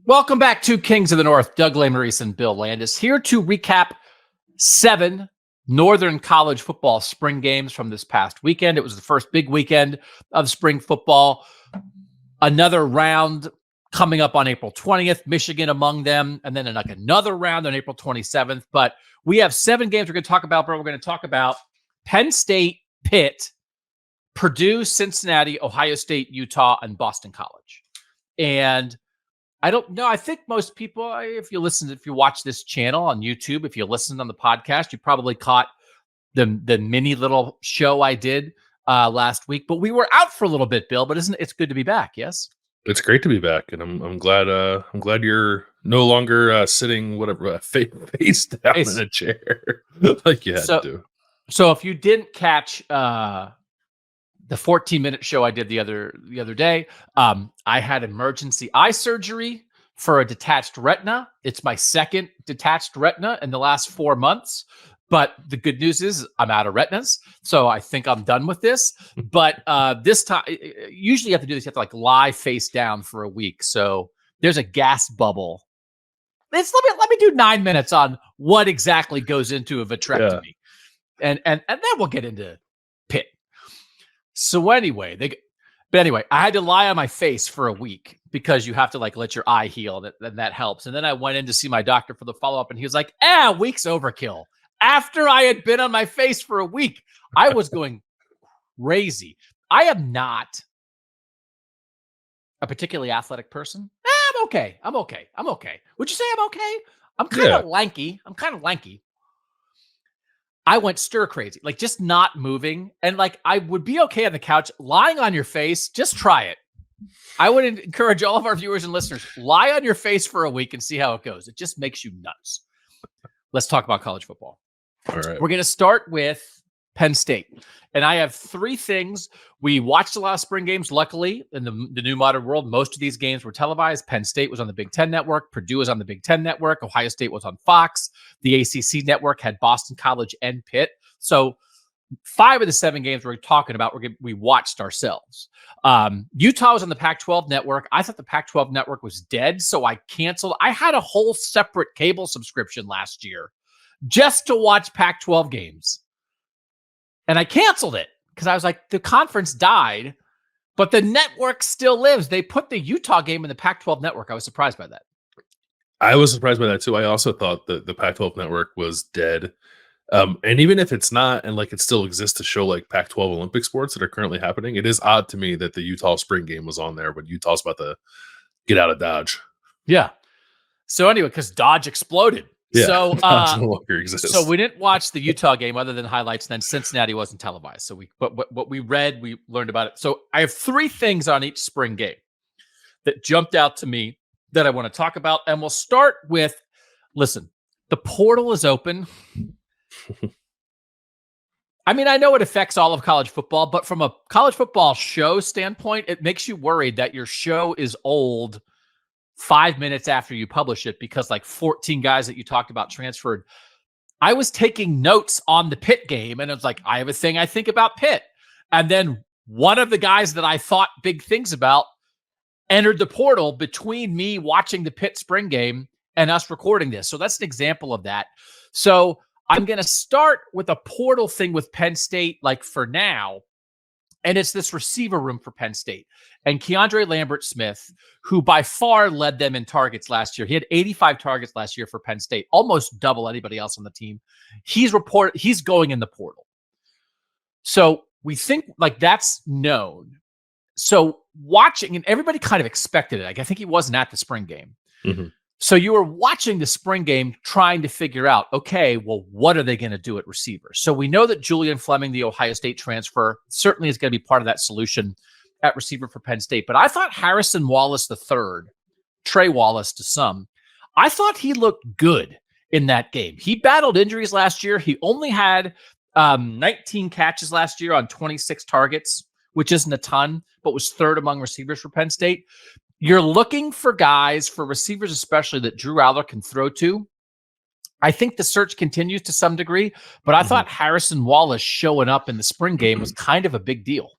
Welcome back to Kings of the North. Doug Lesmerises and Bill Landis here to recap 7 Northern college football spring games from this past weekend. It was the first big weekend of spring football. Another round coming up on April 20th, Michigan among them, and then another round on April 27th. But we have 7 games we're going to talk about, bro. We're going to talk about Penn State, Pitt, Purdue, Cincinnati, Ohio State, Utah, and Boston College. And I don't know. I think most people, if you watch this channel on YouTube, if you listened on the podcast, you probably caught the mini little show I did last week. But we were out for a little bit, Bill. But it's good to be back? Yes, it's great to be back, and I'm glad. I'm glad you're no longer sitting face down in a chair like you had to do. So if you didn't catch the 14-minute show I did the other day, I had emergency eye surgery for a detached retina. It's my second detached retina in the last 4 months. But the good news is I'm out of retinas, so I think I'm done with this. But this time, usually you have to do this. You have to lie face down for a week. So there's a gas bubble. Let me do 9 minutes on what exactly goes into a vitrectomy, and then we'll get into Pitt. So anyway, I had to lie on my face for a week because you have to let your eye heal, and that helps. And then I went in to see my doctor for the follow-up, and he was like, week's overkill. After I had been on my face for a week, I was going crazy. I am not a particularly athletic person. I'm okay. Would you say I'm okay? I'm kind of lanky. I went stir crazy, just not moving. And I would be okay on the couch, lying on your face. Just try it. I would encourage all of our viewers and listeners, lie on your face for a week and see how it goes. It just makes you nuts. Let's talk about college football. All right. We're going to start with Penn State. And I have 3 things. We watched a lot of spring games. Luckily, in the new modern world, most of these games were televised. Penn State was on the Big Ten Network. Purdue was on the Big Ten Network. Ohio State was on Fox. The ACC Network had Boston College and Pitt. So 5 of the 7 games we're talking about, we watched ourselves. Utah was on the Pac-12 Network. I thought the Pac-12 Network was dead, so I canceled. I had a whole separate cable subscription last year just to watch Pac-12 games. And I canceled it because I was like, the conference died, but the network still lives. They put the Utah game in the Pac-12 Network. I was surprised by that. I was surprised by that too. I also thought that the Pac-12 Network was dead. And even if it's not, and it still exists to show Pac-12 Olympic sports that are currently happening, it is odd to me that the Utah spring game was on there, but Utah's about to get out of Dodge. Yeah. So anyway, because Dodge exploded. Yeah, so Dodge no longer exists. So we didn't watch the Utah game other than highlights. And then Cincinnati wasn't televised. So what we read, we learned about it. So I have 3 things on each spring game that jumped out to me that I want to talk about. And we'll start with, listen, the portal is open. I mean, I know it affects all of college football, but from a college football show standpoint, it makes you worried that your show is old 5 minutes after you publish it because 14 guys that you talked about transferred. I was taking notes on the Pitt game, and it was I have a thing I think about Pitt. And then one of the guys that I thought big things about entered the portal between me watching the Pitt spring game and us recording this. So that's an example of that. So I'm going to start with a portal thing with Penn State, for now. And it's this receiver room for Penn State. And Keandre Lambert-Smith, who by far led them in targets last year. He had 85 targets last year for Penn State, almost double anybody else on the team. He's going in the portal. So we think that's known. So watching, and everybody kind of expected it. I think he wasn't at the spring game. Mm-hmm. So you were watching the spring game trying to figure out, okay, well, what are they going to do at receiver? So we know that Julian Fleming, the Ohio State transfer, certainly is going to be part of that solution at receiver for Penn State. But I thought Harrison Wallace III, Trey Wallace to some, I thought he looked good in that game. He battled injuries last year. He only had 19 catches last year on 26 targets, which isn't a ton, but was 3rd among receivers for Penn State. You're looking for guys, for receivers especially, that Drew Aller can throw to. I think the search continues to some degree, but I thought Harrison Wallace showing up in the spring game was kind of a big deal.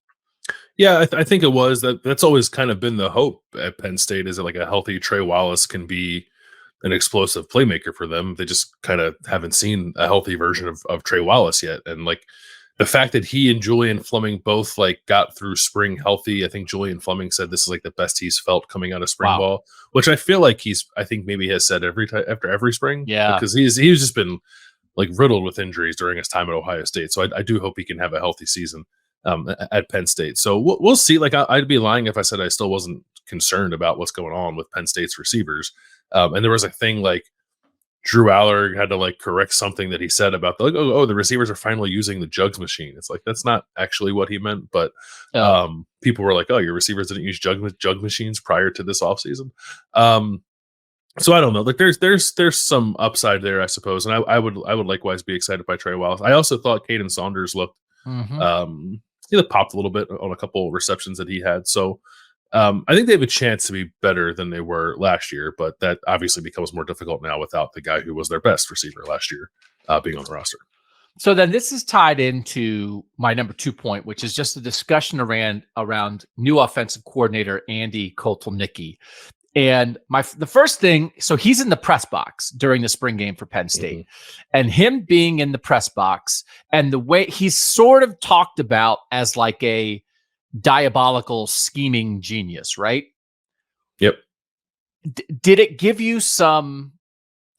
Yeah, I think it was that's always kind of been the hope at Penn State, is that like a healthy Trey Wallace can be an explosive playmaker for them. They just kind of haven't seen a healthy version of Trey Wallace yet. And like the fact that he and Julian Fleming both like got through spring healthy, I think Julian Fleming said this is like the best he's felt coming out of spring ball, which I feel like I think maybe has said after every spring. Yeah. Because he's just been like riddled with injuries during his time at Ohio State. So I do hope he can have a healthy season at Penn State. So we'll see. Like I'd be lying if I said I still wasn't concerned about what's going on with Penn State's receivers. And there was a thing like Drew Aller had to like correct something that he said about the receivers are finally using the jugs machine. It's like, that's not actually what he meant, but people were like, oh, your receivers didn't use jug machines prior to this offseason. So I don't know. Like there's some upside there, I suppose. And I would likewise be excited by Trey Wallace. I also thought Caden Saunders looked he popped a little bit on a couple of receptions that he had. So I think they have a chance to be better than they were last year, but that obviously becomes more difficult now without the guy who was their best receiver last year being on the roster. So then this is tied into my number 2 point, which is just a discussion around new offensive coordinator Andy Kotelnicki. And the first thing, so he's in the press box during the spring game for Penn State, and him being in the press box and the way he's sort of talked about as like a diabolical scheming genius, right? Yep. Did it give you some,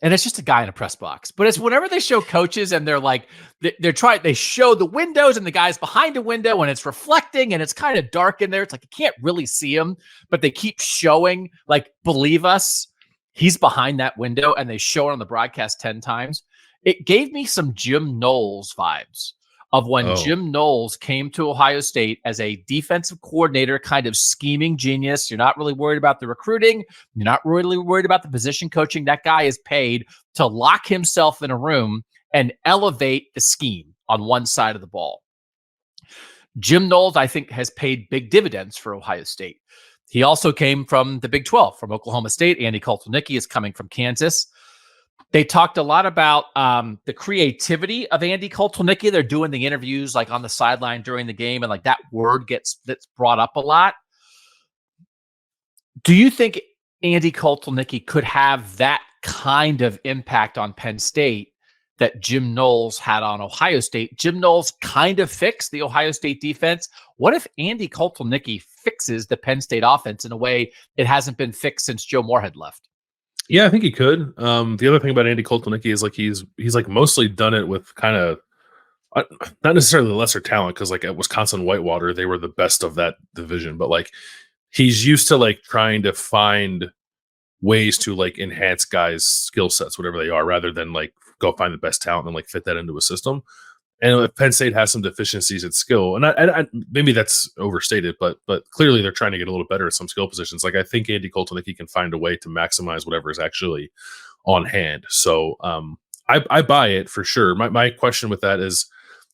and it's just a guy in a press box, but it's whenever they show coaches and they're like, they show the windows and the guy's behind a window and it's reflecting and it's kind of dark in there. It's like, you can't really see him, but they keep showing like, believe us, he's behind that window, and they show it on the broadcast 10 times. It gave me some Jim Knowles vibes of when Jim Knowles came to Ohio State as a defensive coordinator, kind of scheming genius. You're not really worried about the recruiting. You're not really worried about the position coaching. That guy is paid to lock himself in a room and elevate the scheme on one side of the ball. Jim Knowles, I think, has paid big dividends for Ohio State. He also came from the Big 12, from Oklahoma State. Andy Kotelnicki is coming from Kansas. They talked a lot about the creativity of Andy Kotelnicki. They're doing the interviews like on the sideline during the game, and like that word that's brought up a lot. Do you think Andy Kotelnicki could have that kind of impact on Penn State that Jim Knowles had on Ohio State? Jim Knowles kind of fixed the Ohio State defense. What if Andy Kotelnicki fixes the Penn State offense in a way it hasn't been fixed since Joe Moorhead left? Yeah, I think he could. The other thing about Andy Kotelnicki is like he's like mostly done it with kind of not necessarily lesser talent, because like at Wisconsin Whitewater they were the best of that division, but like he's used to like trying to find ways to like enhance guys' skill sets, whatever they are, rather than like go find the best talent and like fit that into a system. And if Penn State has some deficiencies at skill, and I maybe that's overstated, but clearly they're trying to get a little better at some skill positions. Like I think Andy Kotelnicki can find a way to maximize whatever is actually on hand. So I buy it for sure. My question with that is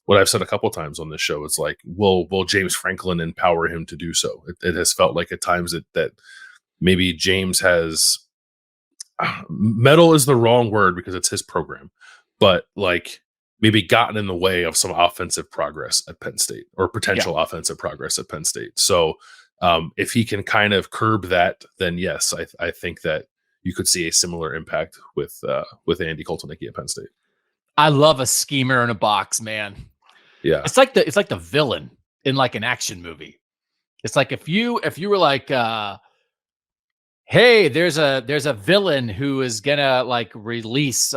what I've said a couple times on this show. It's like, will James Franklin empower him to do so? It has felt like at times that maybe James has meddle is the wrong word because it's his program, but like maybe gotten in the way of some offensive progress at Penn State, or potential offensive progress at Penn State. So if he can kind of curb that, then yes, I think that you could see a similar impact with Andy Kotelnicki at Penn State. I love a schemer in a box, man. Yeah. It's like the villain in like an action movie. It's like if you were like, hey, there's a villain who is gonna like release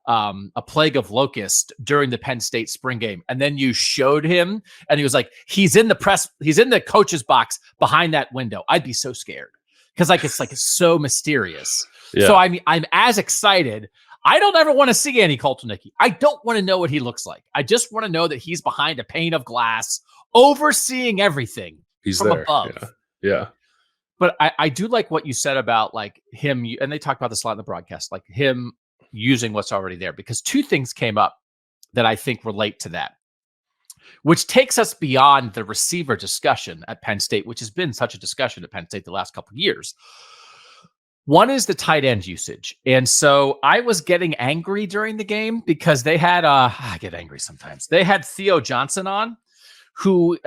a plague of locusts during the Penn State spring game, and then you showed him and he was like, he's in the coach's box behind that window, I'd be so scared, because like it's so mysterious. So I'm as excited. I don't ever want to see Andy Kotelnicki. I don't want to know what he looks like. I just want to know that he's behind a pane of glass overseeing everything from there, above. Yeah. But I do like what you said about like him, and they talked about this a lot in the broadcast, like him using what's already there, because two things came up that I think relate to that, which takes us beyond the receiver discussion at Penn State, which has been such a discussion at Penn State the last couple of years. One is the tight end usage. And so I was getting angry during the game because they had, I get angry sometimes. They had Theo Johnson on, who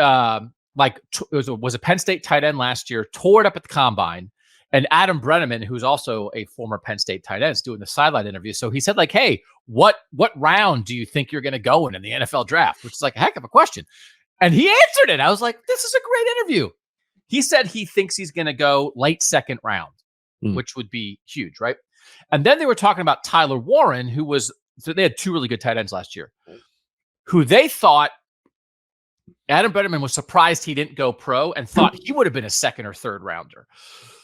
was a Penn State tight end last year, tore it up at the combine. And Adam Brenneman, who's also a former Penn State tight end, is doing the sideline interview. So he said, like, hey, what round do you think you're going to go in the NFL draft? Which is like a heck of a question. And he answered it. I was like, this is a great interview. He said he thinks he's going to go late second round, which would be huge, right? And then they were talking about Tyler Warren, so they had two really good tight ends last year, who they thought Adam Brenneman was surprised he didn't go pro and thought he would have been a second or third rounder.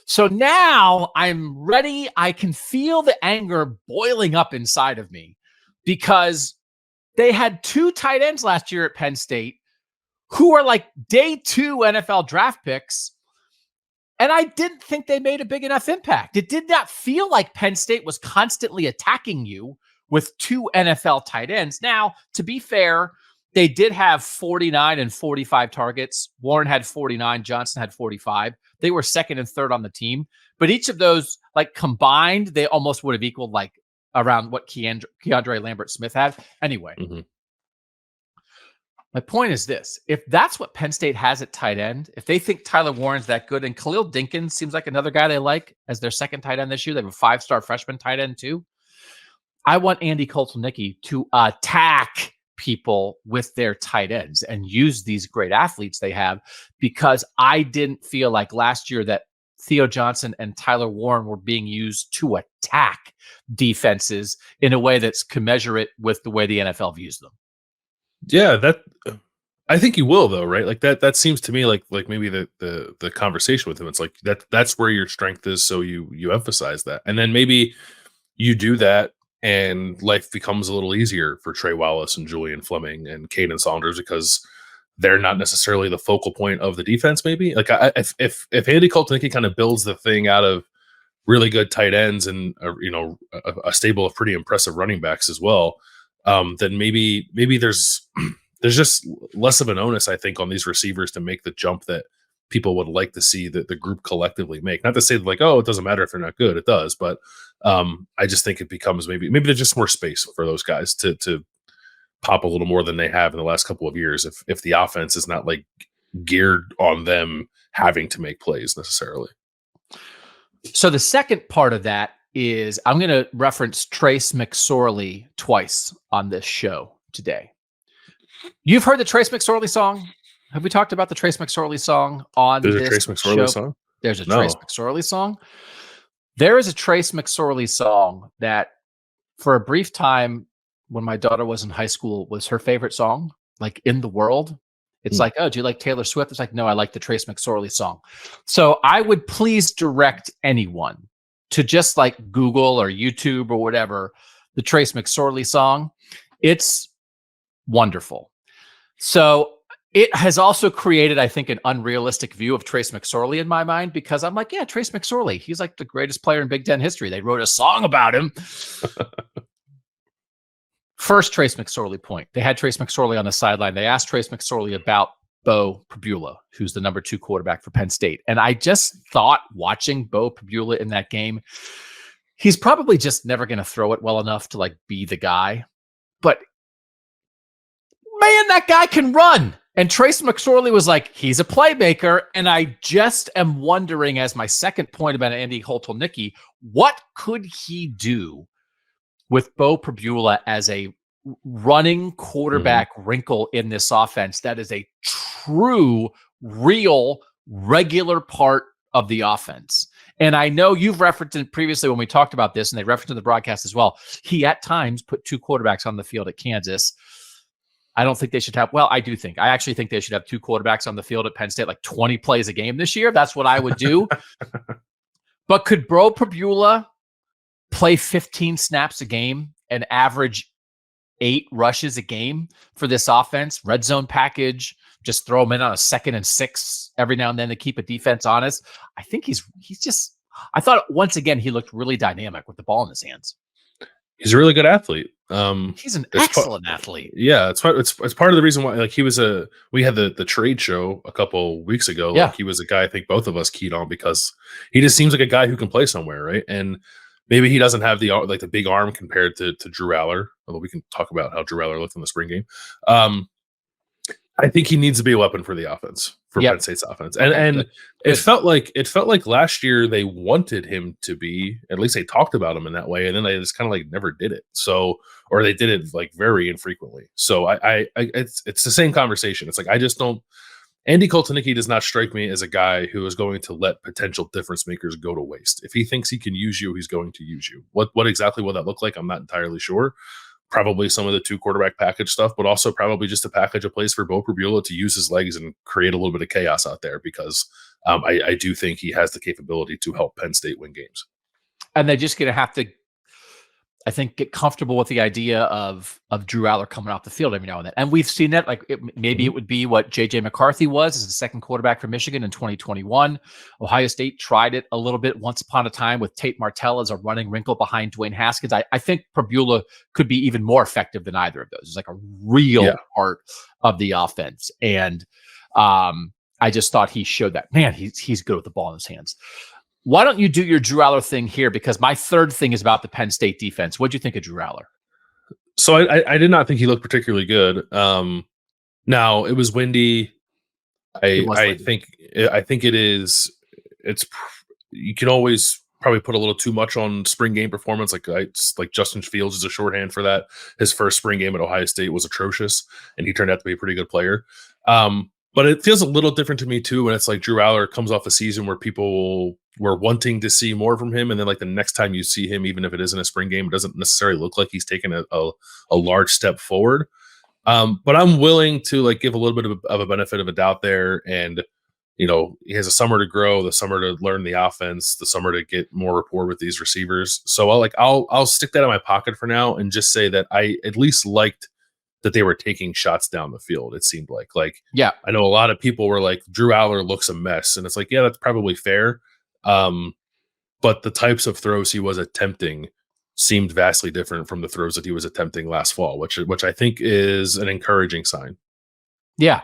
So now I'm ready. I can feel the anger boiling up inside of me because they had two tight ends last year at Penn State who are like day 2 NFL draft picks. And I didn't think they made a big enough impact. It did not feel like Penn State was constantly attacking you with two NFL tight ends. Now, to be fair, they did have 49 and 45 targets. Warren had 49. Johnson had 45. They were second and third on the team. But each of those, like combined, they almost would have equaled like around what Keandre Lambert-Smith had. Anyway, my point is this. If that's what Penn State has at tight end, if they think Tyler Warren's that good, and Khalil Dinkins seems like another guy they like as their second tight end this year. They have a 5-star freshman tight end too. I want Andy Kotelnicki to attack people with their tight ends and use these great athletes they have, because I didn't feel like last year that Theo Johnson and Tyler Warren were being used to attack defenses in a way that's commensurate with the way the NFL views them. Yeah, that I think you will though, right? Like that seems to me like maybe the conversation with him. It's like that's where your strength is, so you emphasize that. And then maybe you do that and life becomes a little easier for Trey Wallace and Julian Fleming and Caden Saunders because they're not necessarily the focal point of the defense. Maybe like if Andy Kotelnicki kind of builds the thing out of really good tight ends and a stable of pretty impressive running backs as well, then maybe there's just less of an onus, I think, on these receivers to make the jump that people would like to see the group collectively make. Not to say like, oh, it doesn't matter if they're not good. It does. But I just think it becomes maybe there's just more space for those guys to pop a little more than they have in the last couple of years. If the offense is not like geared on them having to make plays necessarily. So the second part of that is I'm going to reference Trace McSorley twice on this show today. You've heard the Trace McSorley song? Have we talked about the Trace McSorley song on this show? There's a Trace McSorley song? There's a Trace McSorley song. There is a Trace McSorley song that for a brief time when my daughter was in high school was her favorite song, like in the world. It's like, oh, do you like Taylor Swift? It's like, no, I like the Trace McSorley song. So I would please direct anyone to just like Google or YouTube or whatever, the Trace McSorley song. It's wonderful. So it has also created, I think, an unrealistic view of Trace McSorley in my mind, because I'm like, yeah, Trace McSorley, he's like the greatest player in Big Ten history. They wrote a song about him. First Trace McSorley point. They had Trace McSorley on the sideline. They asked Trace McSorley about Bo Pribula, who's the number 2 quarterback for Penn State. And I just thought, watching Bo Pribula in that game, he's probably just never going to throw it well enough to like be the guy. But man, that guy can run. And Trace McSorley was like, he's a playmaker. And I just am wondering, as my second point about Andy Kotelnicki, what could he do with Bo Pribula as a running quarterback wrinkle in this offense that is a true, real, regular part of the offense? And I know you've referenced it previously when we talked about this, and they referenced in the broadcast as well. He at times put 2 quarterbacks on the field at Kansas. I don't think they should have. Well, I do think. I actually think they should have 2 quarterbacks on the field at Penn State, like 20 plays a game this year. That's what I would do. But could Bo Pribula play 15 snaps a game and average 8 rushes a game for this offense? Red zone package, just throw him in on a 2nd and 6 every now and then to keep a defense honest. I think he's just. I thought once again he looked really dynamic with the ball in his hands. He's a really good athlete. He's an excellent athlete. Yeah, it's part of the reason why. Like we had the trade show a couple weeks ago. Yeah. Like he was a guy I think both of us keyed on because he just seems like a guy who can play somewhere, right? And maybe he doesn't have the big arm compared to Drew Aller, although we can talk about how Drew Aller looked in the spring game. I think he needs to be a weapon for the offense, for Penn State's offense. And good. it felt like last year they wanted him to be, at least they talked about him in that way, and then they just kind of like never did it. So, or they did it like very infrequently. So I it's the same conversation. It's like I just don't. Andy Kotelnicki does not strike me as a guy who is going to let potential difference makers go to waste. If he thinks he can use you, he's going to use you. What exactly will that look like? I'm not entirely sure. Probably some of the 2 quarterback package stuff, but also probably just a package of plays for Beau Pribula to use his legs and create a little bit of chaos out there, because I do think he has the capability to help Penn State win games. And they're just going to have to, I think, get comfortable with the idea of Drew Aller coming off the field every now and then. And we've seen that. Like maybe it would be what J.J. McCarthy was as the second quarterback for Michigan in 2021. Ohio State tried it a little bit once upon a time with Tate Martell as a running wrinkle behind Dwayne Haskins. I think Pribula could be even more effective than either of those. It's like a real part of the offense. And I just thought he showed that. Man, he's good with the ball in his hands. Why don't you do your Drew Aller thing here? Because my third thing is about the Penn State defense. What'd you think of Drew Aller? So I did not think he looked particularly good. Now it was windy. I think it's you can always probably put a little too much on spring game performance. Like Justin Fields is a shorthand for that. His first spring game at Ohio State was atrocious, and he turned out to be a pretty good player. But it feels a little different to me too when it's like Drew Aller comes off a season where people were wanting to see more from him, and then like the next time you see him, even if it isn't a spring game, it doesn't necessarily look like he's taken a large step forward. But I'm willing to like give a little bit of a benefit of a doubt there, and he has a summer to grow, the summer to learn the offense, the summer to get more rapport with these receivers. So I'll stick that in my pocket for now and just say that I at least liked that they were taking shots down the field. It seemed like I know a lot of people were like, Drew Aller looks a mess. And it's like, yeah, that's probably fair. But the types of throws he was attempting seemed vastly different from the throws that he was attempting last fall, which I think is an encouraging sign. Yeah.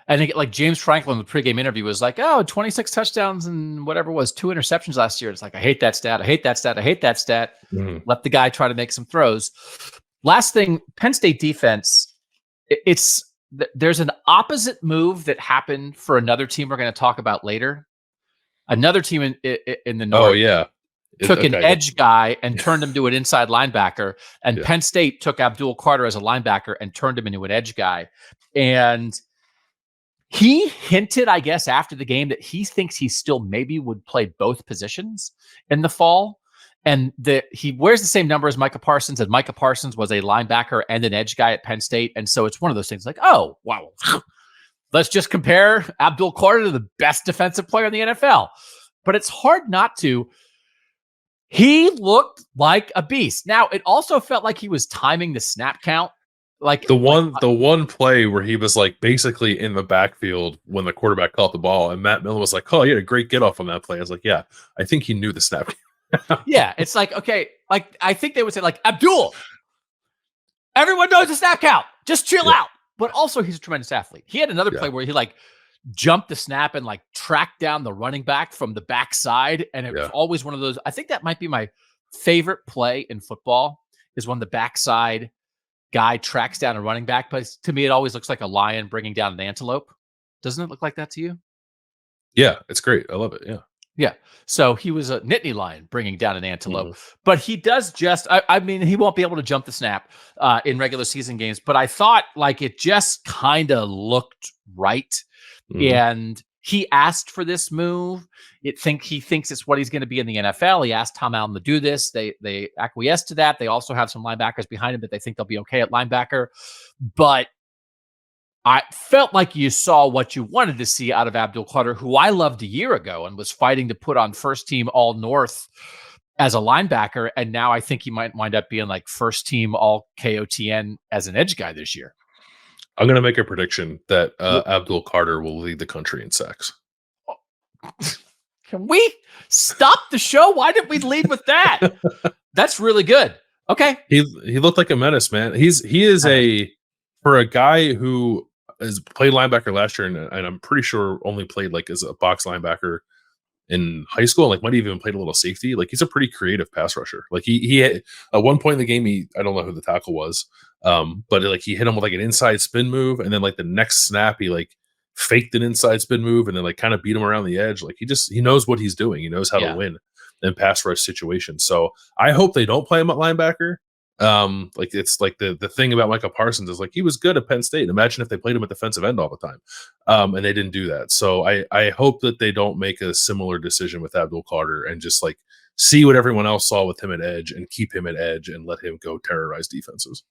I think like James Franklin in the pregame interview was like, 26 touchdowns and whatever it was, 2 interceptions last year. It's like, I hate that stat. I hate that stat. I hate that stat. Mm-hmm. Let the guy try to make some throws. Last thing, Penn State defense, there's an opposite move that happened for another team we're going to talk about later. Another team in the North. Oh, yeah. Took an edge guy and turned him to an inside linebacker. And Penn State took Abdul Carte as a linebacker and turned him into an edge guy. And he hinted, I guess, after the game that he thinks he still maybe would play both positions in the fall. And he wears the same number as Micah Parsons, and Micah Parsons was a linebacker and an edge guy at Penn State. And so it's one of those things like, oh, wow, let's just compare Abdul Carte to the best defensive player in the NFL. But it's hard not to. He looked like a beast. Now, it also felt like he was timing the snap count. Like the one play where he was like basically in the backfield when the quarterback caught the ball, and Matt Millen was like, "Oh, he had a great get off on that play." I was like, "Yeah, I think he knew the snap." Yeah, it's like, okay, like I think they would say like, Abdul, everyone knows the snap count. Just chill out. But also, he's a tremendous athlete. He had another play where he like jumped the snap and like tracked down the running back from the backside, and it was always one of those. I think that might be my favorite play in football is when the backside guy tracks down a running back. But to me, it always looks like a lion bringing down an antelope. Doesn't it look like that to you? Yeah, it's great. I love it. Yeah. Yeah. So he was a Nittany lion bringing down an antelope, but he does just, I mean, he won't be able to jump the snap in regular season games, but I thought like it just kind of looked right. And he asked for this move. He thinks it's what he's going to be in the NFL. He asked Tom Allen to do this. They acquiesced to that. They also have some linebackers behind him that they think they'll be okay at linebacker, but I felt like you saw what you wanted to see out of Abdul Carte, who I loved a year ago and was fighting to put on first team all North as a linebacker. And now I think he might wind up being like first team all KOTN as an edge guy this year. I'm going to make a prediction that Abdul Carte will lead the country in sacks. Can we stop the show? Why didn't we lead with that? That's really good. Okay. He looked like a menace, man. He is for a guy who has played linebacker last year, and I'm pretty sure only played like as a box linebacker in high school, and like might have even played a little safety. Like he's a pretty creative pass rusher. Like he had, at one point in the game, I don't know who the tackle was, but like he hit him with like an inside spin move, and then like the next snap he like faked an inside spin move and then like kind of beat him around the edge. Like he knows what he's doing. He knows how to win in pass rush situations. So I hope they don't play him at linebacker. Like it's like the thing about Micah Parsons is like he was good at Penn State. Imagine if they played him at defensive end all the time, and they didn't do that. So I hope that they don't make a similar decision with Abdul Carter and just like see what everyone else saw with him at edge and keep him at edge and let him go terrorize defenses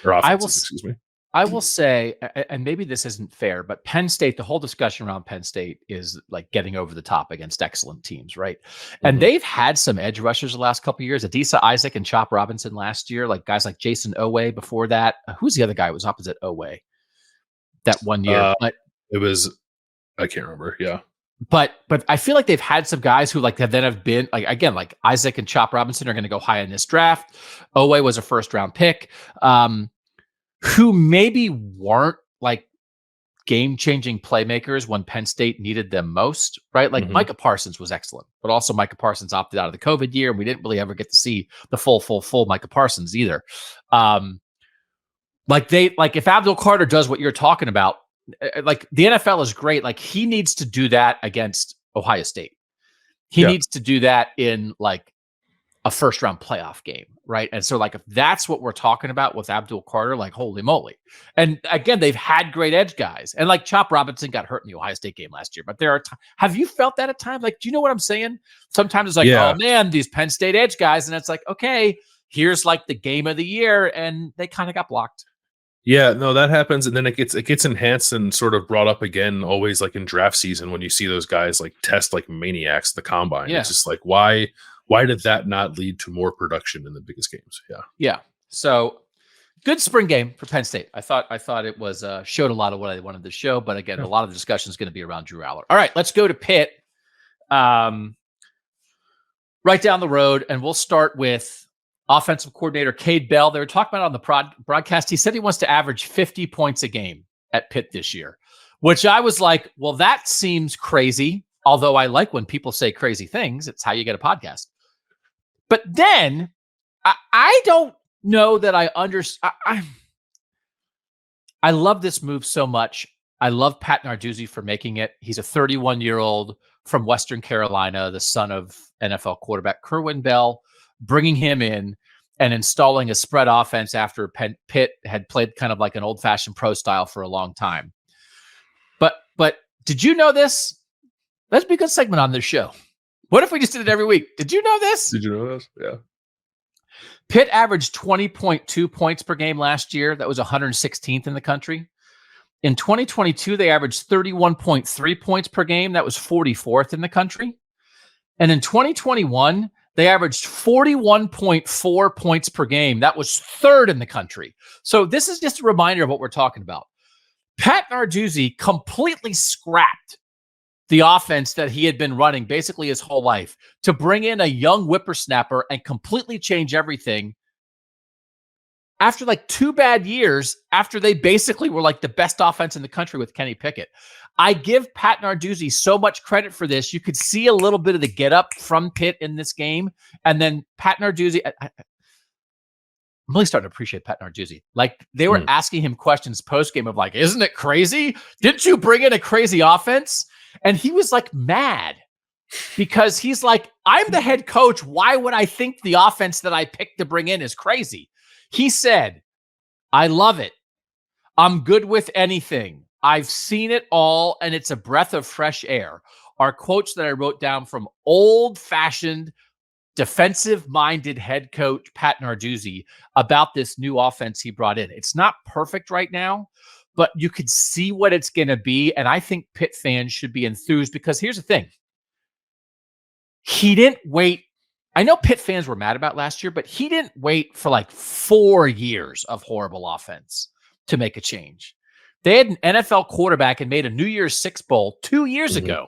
or offenses. Excuse me. I will say, and maybe this isn't fair, but Penn State, the whole discussion around Penn State is like getting over the top against excellent teams, right? And they've had some edge rushers the last couple of years. Adisa Isaac and Chop Robinson last year, like guys like Jason Owe before that. Who's the other guy who was opposite Owe that one year? But it was, I can't remember. Yeah. But I feel like they've had some guys who like have been like, again, like Isaac and Chop Robinson are going to go high in this draft. Owe was a first round pick. Who maybe weren't like game-changing playmakers when Penn State needed them most, right? Like Micah Parsons was excellent, but also Micah Parsons opted out of the COVID year, and we didn't really ever get to see the full Micah Parsons either. Like if Abdul Carter does what you're talking about, like the NFL is great. Like he needs to do that against Ohio State. He needs to do that in like a first round playoff game. Right. And so like, if that's what we're talking about with Abdul Carter, like, holy moly. And again, they've had great edge guys, and like Chop Robinson got hurt in the Ohio State game last year, but there are have you felt that at times? Like, do you know what I'm saying? Sometimes it's like, oh man, these Penn State edge guys. And it's like, okay, here's like the game of the year. And they kind of got blocked. Yeah, no, that happens. And then it gets enhanced and sort of brought up again, always like in draft season, when you see those guys like test like maniacs, the combine. It's just like, why did that not lead to more production in the biggest games? Yeah. So good spring game for Penn State. I thought it was showed a lot of what I wanted to show, but again, a lot of the discussion is going to be around Drew Aller. All right, let's go to Pitt, right down the road, and we'll start with offensive coordinator Kade Bell. They were talking about on the broadcast. He said he wants to average 50 points a game at Pitt this year, which I was like, well, that seems crazy. Although I like when people say crazy things. It's how you get a podcast. But then I don't know that I understand. I love this move so much. I love Pat Narduzzi for making it. He's a 31-year-old from Western Carolina, the son of NFL quarterback Kerwin Bell, bringing him in and installing a spread offense after Pitt had played kind of like an old-fashioned pro style for a long time. But did you know this? That'd be a good segment on this show. What if we just did it every week? Did you know this? Did you know this? Yeah. Pitt averaged 20.2 points per game last year. That was 116th in the country. In 2022, they averaged 31.3 points per game. That was 44th in the country. And in 2021, they averaged 41.4 points per game. That was third in the country. So this is just a reminder of what we're talking about. Pat Narduzzi completely scrapped the offense that he had been running basically his whole life to bring in a young whippersnapper and completely change everything after like 2 bad years, after they basically were like the best offense in the country with Kenny Pickett. I give Pat Narduzzi so much credit for this. You could see a little bit of the get up from Pitt in this game. And then Pat Narduzzi, I'm really starting to appreciate Pat Narduzzi. Like they were asking him questions post game of like, isn't it crazy? Didn't you bring in a crazy offense? And he was like mad because he's like, I'm the head coach. Why would I think the offense that I picked to bring in is crazy? He said, I love it. I'm good with anything. I've seen it all, and it's a breath of fresh air. Are quotes that I wrote down from old-fashioned, defensive-minded head coach Pat Narduzzi about this new offense he brought in. It's not perfect right now, but you could see what it's going to be, and I think Pitt fans should be enthused because here's the thing. He didn't wait. I know Pitt fans were mad about last year, but he didn't wait for like 4 years of horrible offense to make a change. They had an NFL quarterback and made a New Year's Six Bowl 2 years ago,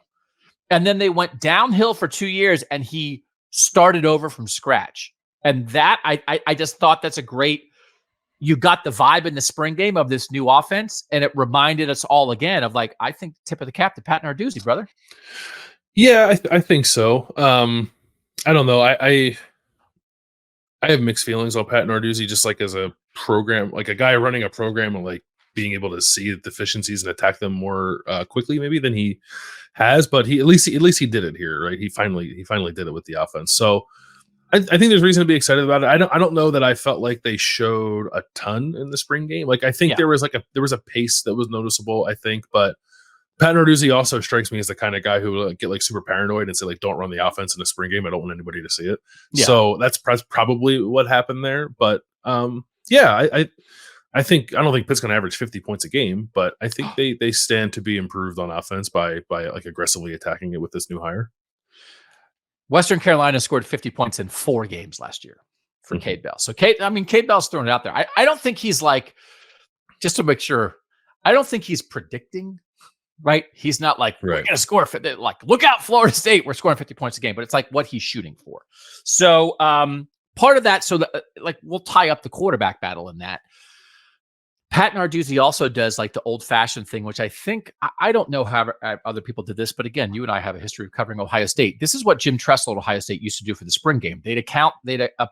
and then they went downhill for 2 years, and he started over from scratch. And that, I just thought that's a great, you got the vibe in the spring game of this new offense, and it reminded us all again of like, I think tip of the cap to Pat Narduzzi, brother. Yeah, I think so. I don't know. I have mixed feelings on Pat Narduzzi, just like as a program, like a guy running a program and like being able to see the deficiencies and attack them more quickly, maybe than he has. But he at least he did it here, right? He finally did it with the offense. So I think there's reason to be excited about it. I don't know that I felt like they showed a ton in the spring game. Like I think there was a pace that was noticeable. I think, but Pat Narduzzi also strikes me as the kind of guy who will get like super paranoid and say like, "Don't run the offense in the spring game. I don't want anybody to see it." Yeah. So that's probably what happened there. But yeah, I think I don't think Pitt's going to average 50 points a game, but I think they stand to be improved on offense by like aggressively attacking it with this new hire. Western Carolina scored 50 points in 4 games last year for Kade Bell. So Kade Bell's throwing it out there. I don't think he's like, just to make sure, I don't think he's predicting. Right. He's not like, we're going to score. Like, look out, Florida State. We're scoring 50 points a game. But it's like what he's shooting for. So part of that, so like we'll tie up the quarterback battle in that. Pat Narduzzi also does like the old fashioned thing, which I think, I don't know how other people did this. But again, you and I have a history of covering Ohio State. This is what Jim Tressel at Ohio State used to do for the spring game. They'd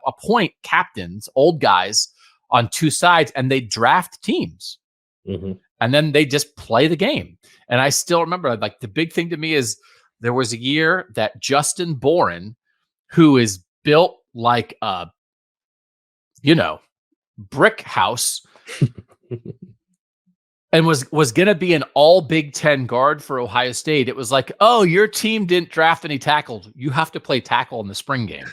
appoint captains, old guys on 2 sides, and they'd draft teams. Mm-hmm. And then they just play the game. And I still remember, like, the big thing to me is there was a year that Justin Boren, who is built like a, brick house, and was going to be an all Big Ten guard for Ohio State. It was like, oh, your team didn't draft any tackles. You have to play tackle in the spring game.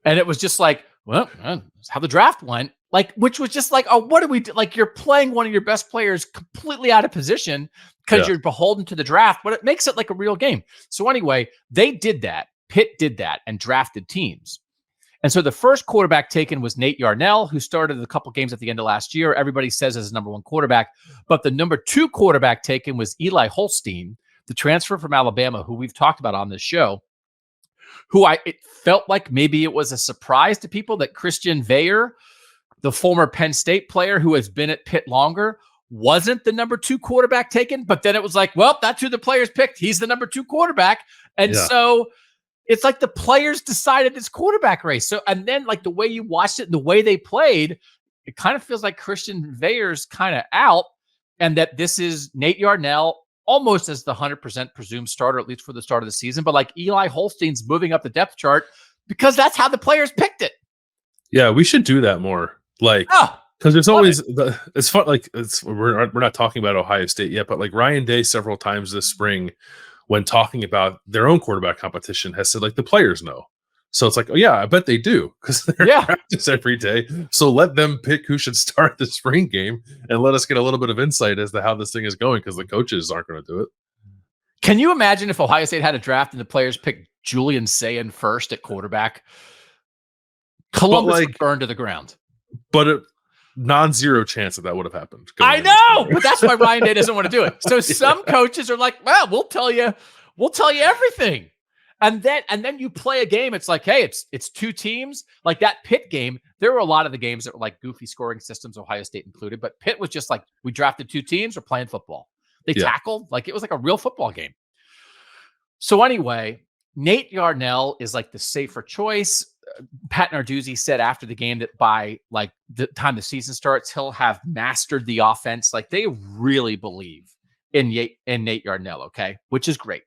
And it was just like, well, that's how the draft went. Like, which was just like, oh, what do we do? Like, you're playing one of your best players completely out of position because you're beholden to the draft, but it makes it like a real game. So anyway, they did that. Pitt did that and drafted teams. And so the first quarterback taken was Nate Yarnell, who started a couple games at the end of last year. Everybody says is number 1 quarterback, but the number 2 quarterback taken was Eli Holstein, the transfer from Alabama, who we've talked about on this show, it felt like maybe it was a surprise to people that Christian Veilleux, the former Penn State player who has been at Pitt longer, wasn't the number 2 quarterback taken. But then it was like, well, that's who the players picked. He's the number 2 quarterback. And so it's like the players decided this quarterback race. So, and then like the way you watched it and the way they played, it kind of feels like Christian Veilleux's kind of out, and that this is Nate Yarnell almost as the 100% presumed starter, at least for the start of the season. But like Eli Holstein's moving up the depth chart because that's how the players picked it. Yeah, we should do that more. Like, because there's always it's fun. Like, we're not talking about Ohio State yet, but like Ryan Day several times this spring, when talking about their own quarterback competition, has said like the players know. So it's like, oh yeah, I bet they do because they're in practice every day. So let them pick who should start the spring game and let us get a little bit of insight as to how this thing is going, because the coaches aren't going to do it. Can you imagine if Ohio State had a draft and the players picked Julian Sayin first at quarterback? Columbus would burn to the ground. But a non-zero chance that would have happened. I know, but that's why Ryan Day doesn't want to do it. So some coaches are like, well, we'll tell you everything. And then you play a game. It's like, hey, it's 2 teams. Like that Pitt game, there were a lot of the games that were like goofy scoring systems, Ohio State included. But Pitt was just like, we drafted 2 teams, we're playing football. They tackled, like it was like a real football game. So anyway, Nate Yarnell is like the safer choice. Pat Narduzzi said after the game that by like the time the season starts, he'll have mastered the offense. Like they really believe in Nate Yarnell, okay, which is great.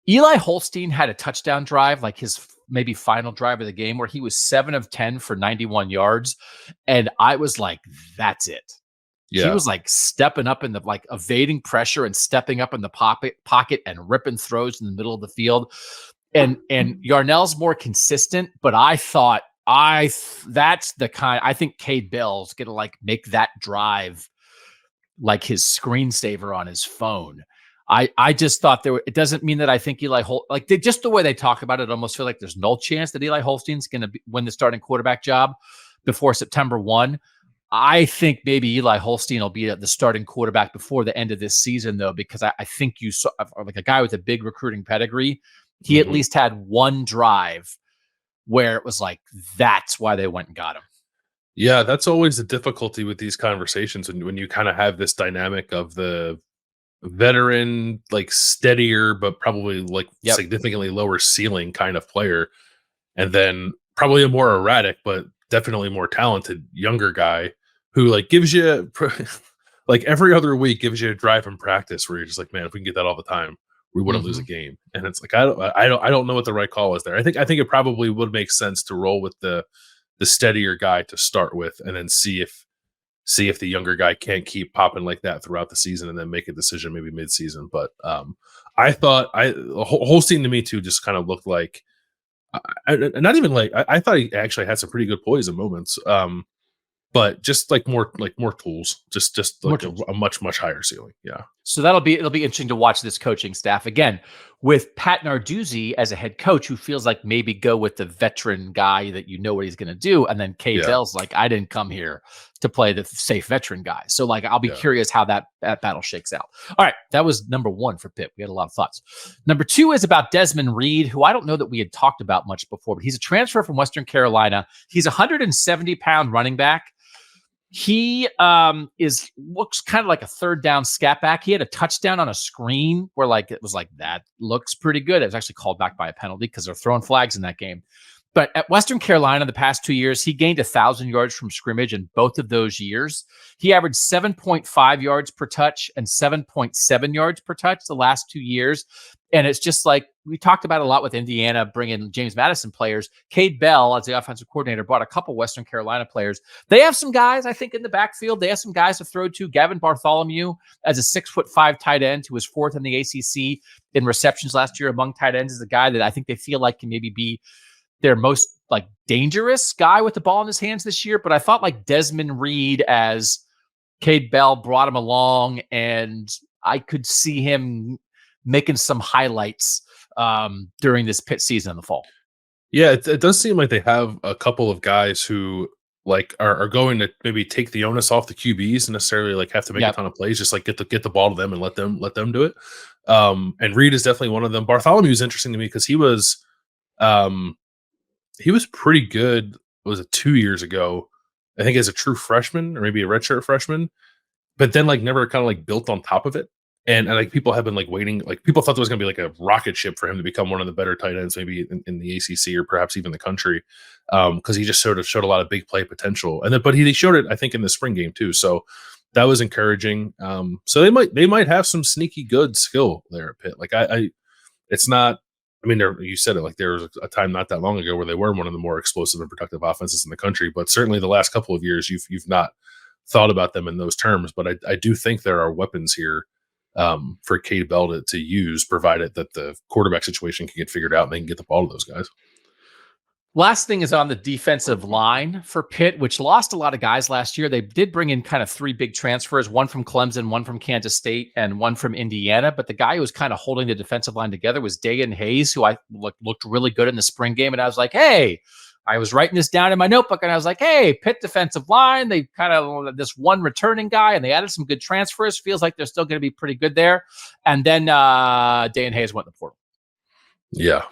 Eli Holstein had a touchdown drive, like his maybe final drive of the game, where he was 7 of 10 for 91 yards. And I was like, that's it. Yeah. He was like stepping up in the like evading pressure and stepping up in the pocket and ripping throws in the middle of the field. And Yarnell's more consistent, but I thought that's the kind. I think Kade Bell's gonna like make that drive like his screensaver on his phone. I just thought it doesn't mean that I think Eli just the way they talk about it, almost feel like there's no chance that Eli Holstein's going to win the starting quarterback job before September 1. I think maybe Eli Holstein will be the starting quarterback before the end of this season, though, because I think you saw like a guy with a big recruiting pedigree. He at least had one drive where it was like, that's why they went and got him. Yeah, that's always the difficulty with these conversations when you kind of have this dynamic of the veteran, like steadier, but probably like Yep. significantly lower ceiling kind of player. And then probably a more erratic, but definitely more talented younger guy who like gives you like every other week gives you a drive in practice where you're just like, man, if we can get that all the time, we wouldn't lose a game. And it's like, I don't know what the right call is there. I think it probably would make sense to roll with the steadier guy to start with, and then see if the younger guy can't keep popping like that throughout the season, and then make a decision maybe mid-season. But I thought Holstein to me too just kind of looked like, not even like I thought he actually had some pretty good poise in moments, but just like more tools, just like a much higher ceiling. Yeah. So it'll be interesting to watch this coaching staff again with Pat Narduzzi as a head coach who feels like maybe go with the veteran guy that you know what he's going to do, and then Kade Bell's like, I didn't come here to play the safe veteran guy. So like I'll be curious how that battle shakes out. All right, that was number one for Pitt. We had a lot of thoughts. Number two is about Desmond Reed, who I don't know that we had talked about much before, but he's a transfer from Western Carolina. He's a 170-pound running back. He looks kind of like a third down scat back. He had a touchdown on a screen where like it was like, that looks pretty good. It was actually called back by a penalty because they're throwing flags in that game. But at Western Carolina, the past 2 years, he gained 1,000 yards from scrimmage in both of those years. He averaged 7.5 yards per touch and 7.7 yards per touch the last 2 years. And it's just like we talked about a lot with Indiana bringing James Madison players. Kade Bell, as the offensive coordinator, brought a couple Western Carolina players. They have some guys, I think, in the backfield. They have some guys to throw to. Gavin Bartholomew, as a 6'5" tight end who was fourth in the ACC in receptions last year among tight ends, is a guy that I think they feel like can maybe be their most like dangerous guy with the ball in his hands this year. But I thought like Desmond Reed as Kade Bell brought him along, and I could see him making some highlights during this Pitt season in the fall. Yeah, it does seem like they have a couple of guys who like are going to maybe take the onus off the QBs and necessarily like have to make a ton of plays, just like get the ball to them and let them do it. And Reed is definitely one of them. Bartholomew is interesting to me because he was pretty good. Was it 2 years ago? I think as a true freshman or maybe a redshirt freshman, but then like never kind of like built on top of it. And like people have been like waiting, like people thought there was going to be like a rocket ship for him to become one of the better tight ends, maybe in the ACC or perhaps even the country, because he just sort of showed a lot of big play potential. And then, but he showed it, I think, in the spring game too. So that was encouraging. So they might have some sneaky good skill there at Pitt. Like it's not. I mean, you said it, like there was a time not that long ago where they were one of the more explosive and productive offenses in the country, but certainly the last couple of years, you've not thought about them in those terms. But I do think there are weapons here for Kade Bell to use, provided that the quarterback situation can get figured out and they can get the ball to those guys. Last thing is on the defensive line for Pitt, which lost a lot of guys last year. They did bring in kind of three big transfers, one from Clemson, one from Kansas State, and one from Indiana. But the guy who was kind of holding the defensive line together was Dayan Hayes, who I looked really good in the spring game. And I was like, hey, I was writing this down in my notebook, and I was like, hey, Pitt defensive line, they kind of this one returning guy, and they added some good transfers. Feels like they're still going to be pretty good there. And then Dayan Hayes went in the portal. Yeah.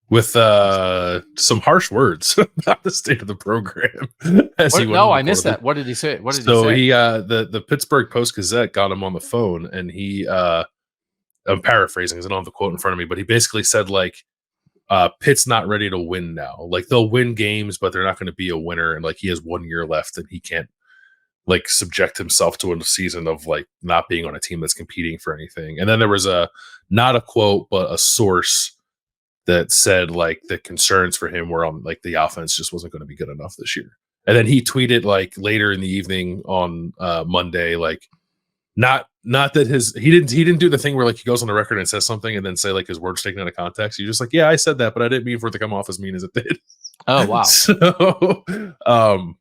With some harsh words about the state of the program. I missed that. What did he say? He the Pittsburgh Post-Gazette got him on the phone, and he I'm paraphrasing because I don't have the quote in front of me, but he basically said like Pitt's not ready to win now. Like they'll win games, but they're not going to be a winner, and like he has 1 year left and he can't like subject himself to a season of like not being on a team that's competing for anything. And then there was not a quote but a source that said like the concerns for him were on like the offense just wasn't going to be good enough this year. And then he tweeted like later in the evening on Monday, like not that he didn't do the thing where like he goes on the record and says something and then say like his words taken out of context. You're just like, yeah, I said that, but I didn't mean for it to come off as mean as it did. Oh wow. So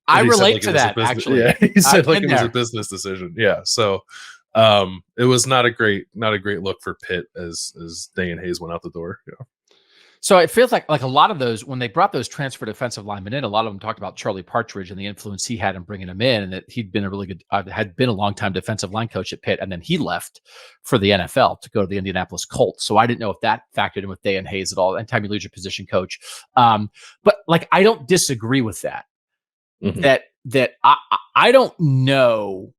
I relate to that actually. Yeah, he said like it was a business decision. Yeah. So it was not a great look for Pitt as Dayan Hayes went out the door. Yeah. So it feels like a lot of those, when they brought those transfer defensive linemen in, a lot of them talked about Charlie Partridge and the influence he had in bringing him in, and that he'd been a really good, had been a long-time defensive line coach at Pitt, and then he left for the NFL to go to the Indianapolis Colts. So I didn't know if that factored in with Dayan Hayes at all. Anytime you lose your position coach, but like I don't disagree with that. Mm-hmm. That I don't know.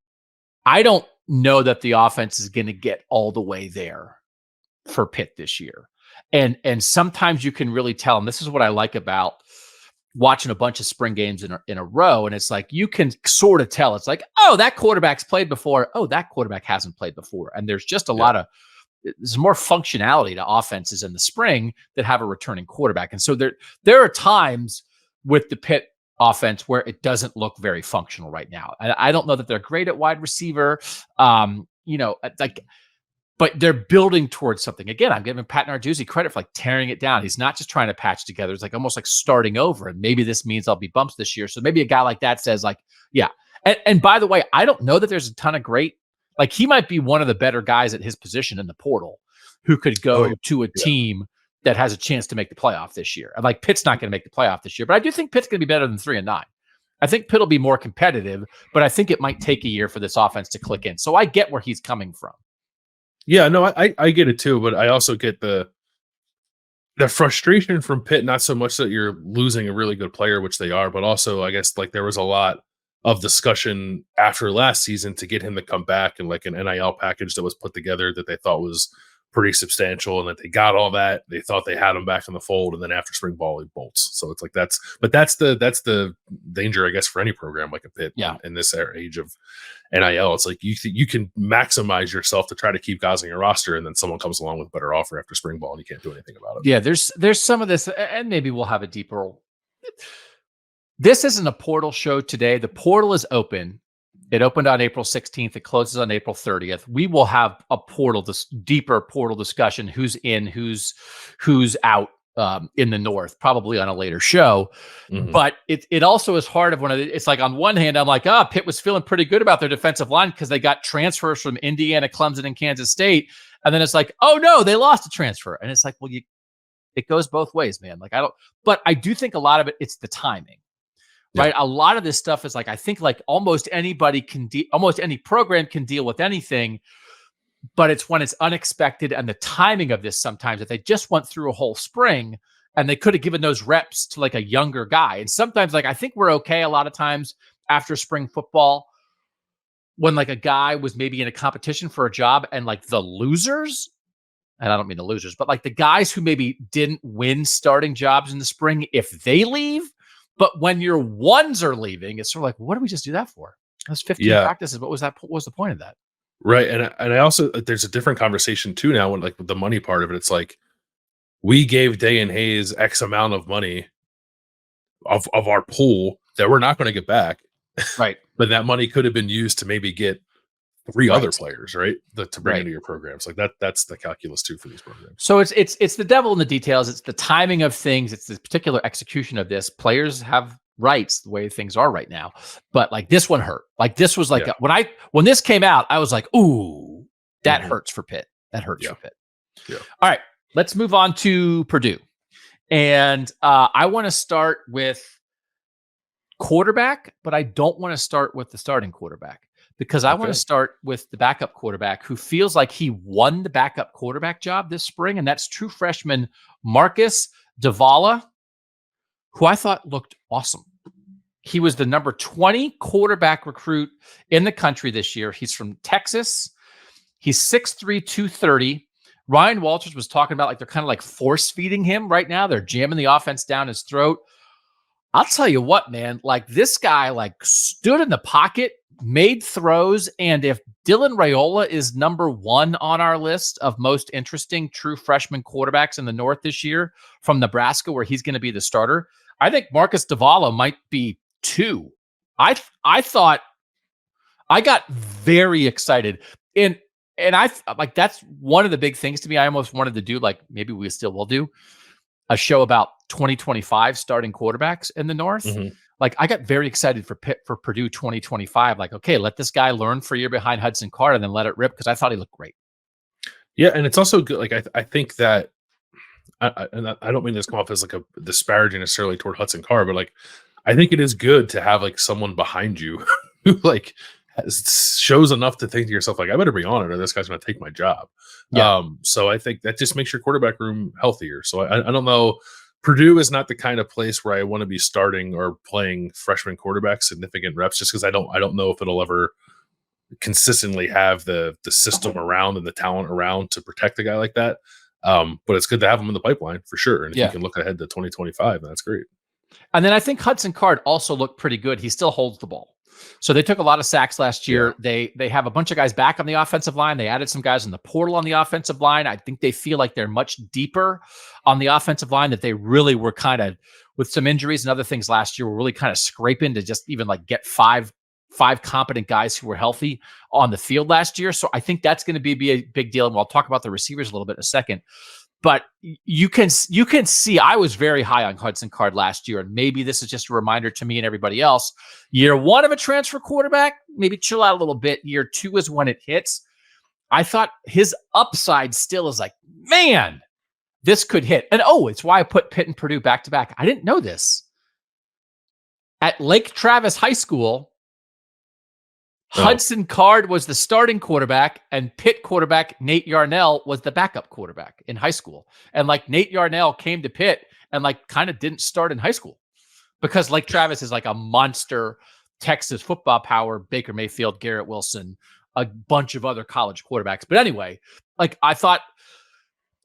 I don't know that the offense is going to get all the way there for Pitt this year. And sometimes you can really tell, and this is what I like about watching a bunch of spring games in a row. And it's like, you can sort of tell. It's like, oh, that quarterback's played before. Oh, that quarterback hasn't played before. And there's just a lot of, there's more functionality to offenses in the spring that have a returning quarterback. And so there are times with the Pitt offense where it doesn't look very functional right now. I don't know that they're great at wide receiver, but they're building towards something. Again, I'm giving Pat Narduzzi credit for like tearing it down. He's not just trying to patch together. It's like almost like starting over. And maybe this means I'll be bumps this year. So maybe a guy like that says like, yeah. And by the way, I don't know that there's a ton of great, like he might be one of the better guys at his position in the portal who could go to a team that has a chance to make the playoff this year. Like Pitt's not going to make the playoff this year, but I do think Pitt's going to be better than 3-9. I think Pitt will be more competitive, but I think it might take a year for this offense to click in. So I get where he's coming from. Yeah, no, I get it too, but I also get the frustration from Pitt, not so much that you're losing a really good player, which they are, but also I guess like there was a lot of discussion after last season to get him to come back and like an NIL package that was put together that they thought was pretty substantial, and that they got all that. They thought they had him back in the fold, and then after spring ball he bolts. So it's like that's the danger, I guess, for any program like a Pitt in this age of NIL. It's like you can maximize yourself to try to keep guys on your roster, and then someone comes along with a better offer after spring ball and you can't do anything about it. Yeah, there's some of this, and maybe we'll have a deeper. This isn't a portal show today. The portal is open. It opened on April 16th. It closes on April 30th. We will have a deeper portal discussion. Who's in, who's out in the North, probably on a later show. Mm-hmm. But it also is hard of it's like on one hand, I'm like, Pitt was feeling pretty good about their defensive line because they got transfers from Indiana, Clemson, and Kansas State. And then it's like, oh no, they lost a transfer. And it's like, well, it goes both ways, man. Like but I do think a lot of it, it's the timing. Right. A lot of this stuff is like, I think like almost anybody almost any program can deal with anything, but it's when it's unexpected and the timing of this sometimes that they just went through a whole spring and they could have given those reps to like a younger guy. And sometimes like, I think we're okay a lot of times after spring football when like a guy was maybe in a competition for a job and like the losers, and I don't mean the losers, but like the guys who maybe didn't win starting jobs in the spring, if they leave. But when your ones are leaving, it's sort of like, what did we just do that for? That's 15 practices. What was that? What was the point of that? Right. And I also, there's a different conversation too now when like the money part of it, it's like we gave Day and Hayes X amount of money of our pool that we're not going to get back. Right. But that money could have been used to maybe get 3 other players, right? To bring into your programs. Like that's the calculus too for these programs. So it's the devil in the details. It's the timing of things. It's the particular execution of this. Players have rights the way things are right now. But like this one hurt. Like this was like when this came out, I was like, ooh, that hurts for Pitt. That hurts for Pitt. Yeah. All right. Let's move on to Purdue. And I want to start with quarterback, but I don't want to start with the starting quarterback. Because I want to start with the backup quarterback who feels like he won the backup quarterback job this spring, and that's true freshman Marcus Davala, who I thought looked awesome. He was the number 20 quarterback recruit in the country this year. He's from Texas. He's 6'3", 230. Ryan Walters was talking about like they're kind of like force feeding him right now. They're jamming the offense down his throat. I'll tell you what, man, like this guy like stood in the pocket, made throws, and if Dylan Raiola is number 1 on our list of most interesting true freshman quarterbacks in the North this year from Nebraska, where he's going to be the starter, I think Marcus Davala might be 2. I thought I got very excited, and I like that's one of the big things to me. I almost wanted to do like maybe we still will do a show about 2025 starting quarterbacks in the North. Mm-hmm. Like I got very excited for Purdue 2025. Like, okay, let this guy learn for a year behind Hudson Carte and then let it rip because I thought he looked great. Yeah, and it's also good. Like I think that I don't mean this come off as like a disparaging necessarily toward Hudson Carte, but like I think it is good to have like someone behind you who like shows enough to think to yourself like I better be on it or this guy's going to take my job. Yeah. So I think that just makes your quarterback room healthier. So I don't know. Purdue is not the kind of place where I want to be starting or playing freshman quarterbacks significant reps just because I don't know if it'll ever consistently have the system around and the talent around to protect a guy like that. But it's good to have him in the pipeline for sure. And if you can look ahead to 2025, that's great. And then I think Hudson Card also looked pretty good. He still holds the ball. So they took a lot of sacks last year. Yeah. They have a bunch of guys back on the offensive line. They added some guys in the portal on the offensive line. I think they feel like they're much deeper on the offensive line, that they really were kind of, with some injuries and other things last year, were really kind of scraping to just even like get five competent guys who were healthy on the field last year. So I think that's going to be a big deal. And we'll talk about the receivers a little bit in a second. But you can see, I was very high on Hudson Card last year, and maybe this is just a reminder to me and everybody else. Year one of a transfer quarterback, maybe chill out a little bit. Year two is when it hits. I thought his upside still is like, man, this could hit. And it's why I put Pitt and Purdue back to back. I didn't know this. At Lake Travis High School, Hudson Card was the starting quarterback, and Pitt quarterback Nate Yarnell was the backup quarterback in high school. And like Nate Yarnell came to Pitt and like kind of didn't start in high school because Lake Travis is like a monster Texas football power. Baker Mayfield, Garrett Wilson, a bunch of other college quarterbacks. But anyway, like I thought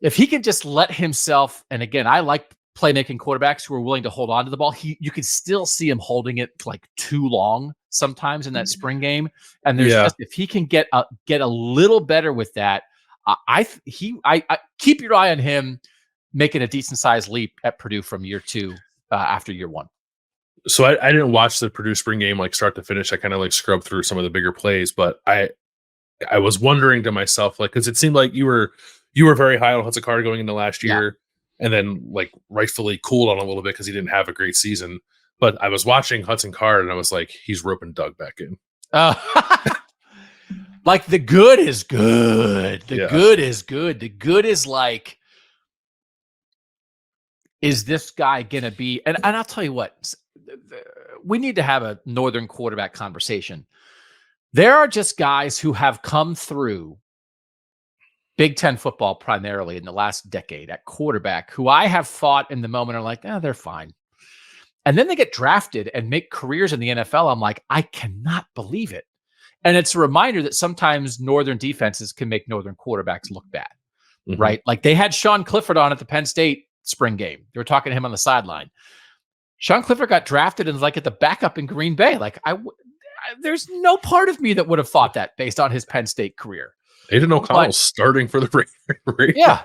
if he can just let himself, and again, I like playmaking quarterbacks who are willing to hold on to the ball. You can still see him holding it like too long sometimes in that spring game. And there's just, if he can get a little better with that, I keep your eye on him making a decent sized leap at Purdue from year two after year one. So I didn't watch the Purdue spring game like start to finish. I kind of like scrubbed through some of the bigger plays, but I was wondering to myself, like, because it seemed like you were very high on Hudson Card going into last year. And then like rightfully cooled on a little bit because he didn't have a great season. But I was watching Hudson Card and I was like, he's roping Doug back in. Like the good is good. The good is good. The good is like, is this guy going to be, and I'll tell you what, we need to have a Northern quarterback conversation. There are just guys who have come through Big Ten football primarily in the last decade at quarterback who I have thought in the moment are like, they're fine. And then they get drafted and make careers in the NFL. I'm like, I cannot believe it. And it's a reminder that sometimes Northern defenses can make Northern quarterbacks look bad, right? Like they had Sean Clifford on at the Penn State spring game. They were talking to him on the sideline. Sean Clifford got drafted and was like at the backup in Green Bay. Like there's no part of me that would have thought that based on his Penn State career. Aiden O'Connell's starting for the Raiders. Yeah.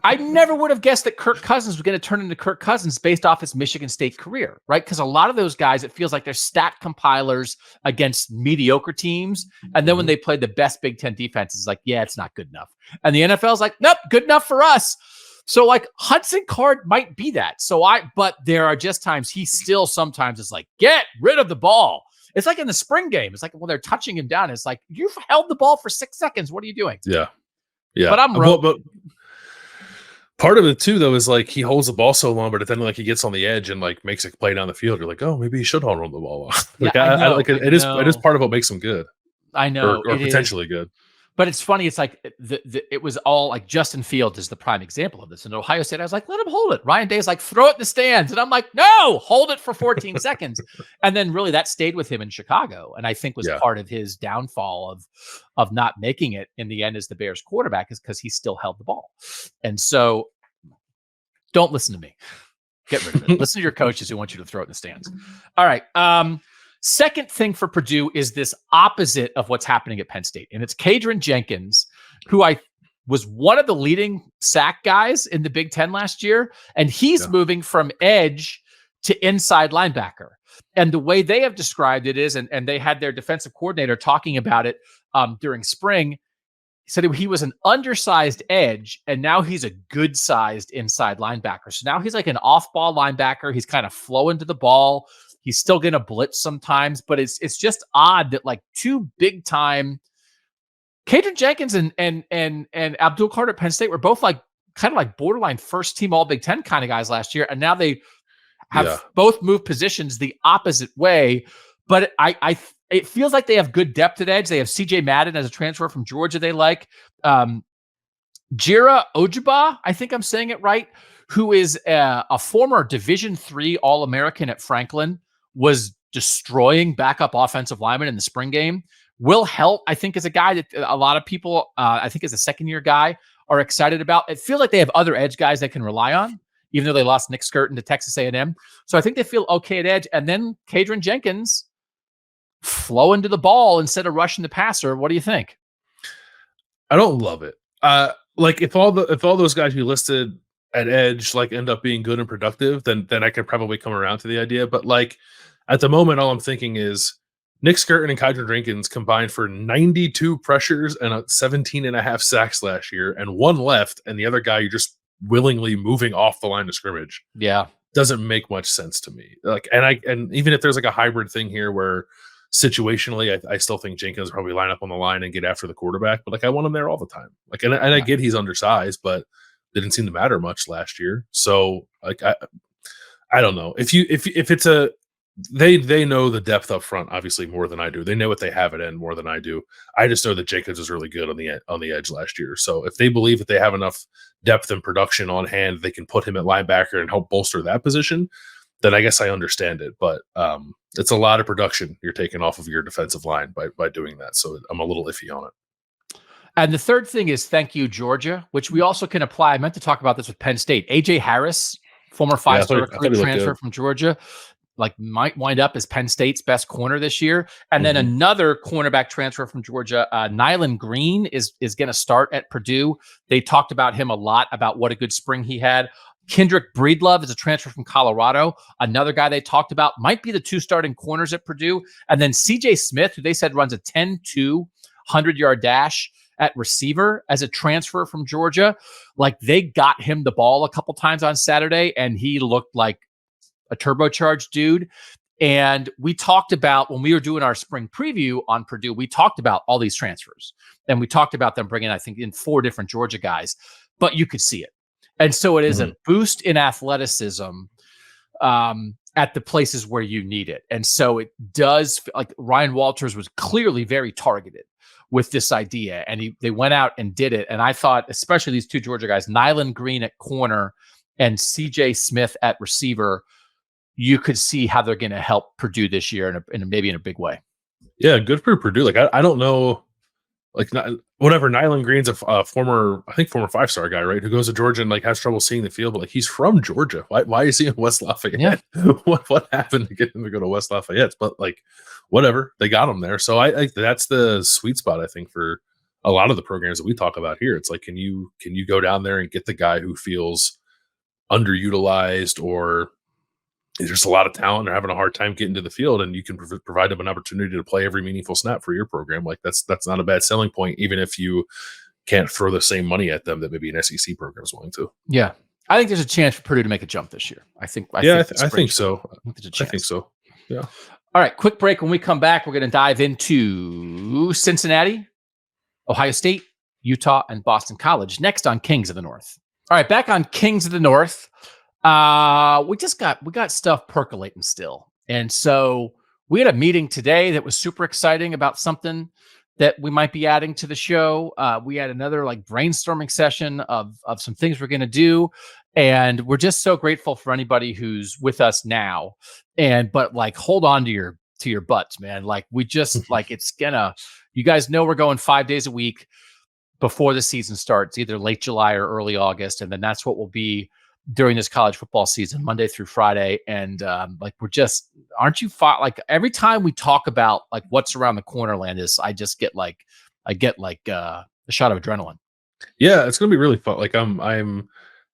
I never would have guessed that Kirk Cousins was going to turn into Kirk Cousins based off his Michigan State career, right? Because a lot of those guys, it feels like they're stat compilers against mediocre teams. And then when they play the best Big Ten defenses, like, it's not good enough. And the NFL's like, nope, good enough for us. So like Hudson Card might be that. But there are just times he still sometimes is like, get rid of the ball. It's like in the spring game. It's like, well, they're touching him down. It's like, you've held the ball for 6 seconds. What are you doing? Yeah. But I'm wrong. But part of it too, though, is like he holds the ball so long, but then like he gets on the edge and like makes a play down the field. You're like, oh, maybe he should hold the ball off. Like I like it. It is part of what makes him good. I know, or potentially good. But it's funny. It's like it was all like Justin Fields is the prime example of this. In Ohio State, I was like, let him hold it. Ryan Day's like, throw it in the stands. And I'm like, no, hold it for 14 seconds. And then really that stayed with him in Chicago. And I think was part of his downfall of not making it in the end as the Bears quarterback is because he still held the ball. And so don't listen to me. Get rid of it. Listen to your coaches who want you to throw it in the stands. All right. Second thing for Purdue is this opposite of what's happening at Penn State. And it's Kydran Jenkins, who I was one of the leading sack guys in the Big Ten last year. And he's moving from edge to inside linebacker. And the way they have described it is, and they had their defensive coordinator talking about it during spring. He said he was an undersized edge, and now he's a good-sized inside linebacker. So now he's like an off-ball linebacker. He's kind of flowing to the ball. He's still going to blitz sometimes, but it's just odd that like two big-time Kydran Jenkins and Abdul Carte at Penn State were both like kind of like borderline first-team All-Big Ten kind of guys last year, and now they have both moved positions the opposite way. But it feels like they have good depth at edge. They have C.J. Madden as a transfer from Georgia they like. Jira Ojaba, I think I'm saying it right, who is a former Division III All-American at Franklin, was destroying backup offensive linemen in the spring game. Will Helt, I think, is a guy that a lot of people, I think, is a second-year guy, are excited about. It feels like they have other edge guys they can rely on, even though they lost Nick Skirton to Texas A&M. So I think they feel okay at edge. And then Kydran Jenkins flowing to the ball instead of rushing the passer. What do you think? I don't love it. Like if all those guys you listed at edge like end up being good and productive, then I could probably come around to the idea. But like at the moment, all I'm thinking is Nick Skirton and Kydran Jenkins combined for 92 pressures and 17 and a half sacks last year, and one left, and the other guy you're just willingly moving off the line of scrimmage. Yeah, doesn't make much sense to me. Like, and even if there's like a hybrid thing here where situationally, I still think Jenkins probably line up on the line and get after the quarterback, but like I want him there all the time. Like, and I get he's undersized, but didn't seem to matter much last year. So like I don't know if it's a they know the depth up front obviously more than I do. They know what they have at end more than I do. I just know that Jenkins is really good on the edge last year. So if they believe that they have enough depth and production on hand, they can put him at linebacker and help bolster that position, then I guess I understand it. But it's a lot of production you're taking off of your defensive line by doing that. So I'm a little iffy on it. And the third thing is thank you, Georgia, which we also can apply. I meant to talk about this with Penn State. A.J. Harris, former five-star recruit transfer from Georgia, like might wind up as Penn State's best corner this year. And then another cornerback transfer from Georgia, Nyland Green, is going to start at Purdue. They talked about him a lot, about what a good spring he had. Kendrick Breedlove is a transfer from Colorado. Another guy they talked about might be the two starting corners at Purdue. And then C.J. Smith, who they said runs a 10-2 100-yard dash at receiver as a transfer from Georgia. Like they got him the ball a couple times on Saturday, and he looked like a turbocharged dude. And we talked about, when we were doing our spring preview on Purdue, we talked about all these transfers. And we talked about them bringing, I think, in 4 different Georgia guys. But you could see it. And so it is a boost in athleticism at the places where you need it. And so it does, like Ryan Walters was clearly very targeted with this idea. And they went out and did it. And I thought, especially these two Georgia guys, Nyland Green at corner and C.J. Smith at receiver, you could see how they're going to help Purdue this year maybe in a big way. Yeah, good for Purdue. Like I don't know, like whatever. Nyland Green's a former 5-star guy, right? Who goes to Georgia and like has trouble seeing the field, but like he's from Georgia. Why is he in West Lafayette? Yeah. what happened to get him to go to West Lafayette? But like whatever, they got him there. So I that's the sweet spot, I think, for a lot of the programs that we talk about here. It's like, can you go down there and get the guy who feels underutilized, or there's just a lot of talent, they're having a hard time getting to the field, and you can provide them an opportunity to play every meaningful snap for your program. Like that's not a bad selling point, even if you can't throw the same money at them that maybe an SEC program is willing to. Yeah. I think there's a chance for Purdue to make a jump this year. I think so. I think there's a chance. I think so. Yeah. All right. Quick break. When we come back, we're going to dive into Cincinnati, Ohio State, Utah, and Boston College next on Kings of the North. All right. Back on Kings of the North. We got stuff percolating still. And so we had a meeting today that was super exciting about something that we might be adding to the show. We had another like brainstorming session of some things we're going to do. And we're just so grateful for anybody who's with us now. But like, hold on to your butts, man. Like we just like, you guys know we're going 5 days a week before the season starts, either late July or early August. And then that's what will be during this college football season, Monday through Friday. And like, aren't you like every time we talk about like what's around the corner, Landis, I get a shot of adrenaline. Yeah, it's going to be really fun. Like I'm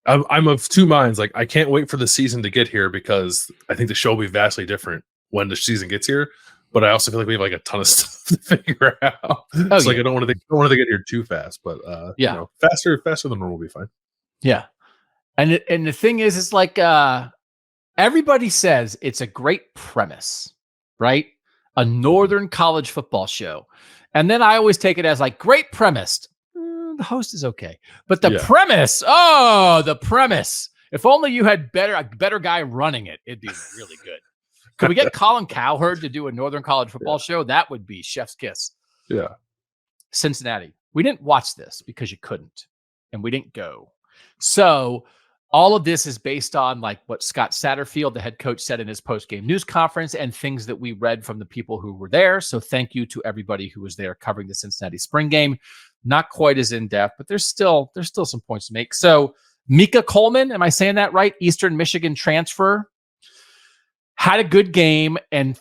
of two minds. Like I can't wait for the season to get here, because I think the show will be vastly different when the season gets here. But I also feel like we have like a ton of stuff to figure out. Like I don't want to get here too fast, but faster than normal will be fine. Yeah. And the thing is, it's like everybody says it's a great premise, right? A Northern college football show. And then I always take it as like great premise. The host is okay. But the premise, the premise. If only you had a better guy running it, it'd be really good. Could we get Colin Cowherd to do a Northern college football show? That would be chef's kiss. Yeah. Cincinnati. We didn't watch this because you couldn't. And we didn't go. So all of this is based on like what Scott Satterfield, the head coach, said in his post-game news conference and things that we read from the people who were there. So thank you to everybody who was there covering the Cincinnati spring game. Not quite as in-depth, but there's still some points to make. So Mika Coleman, am I saying that right? Eastern Michigan transfer, had a good game, and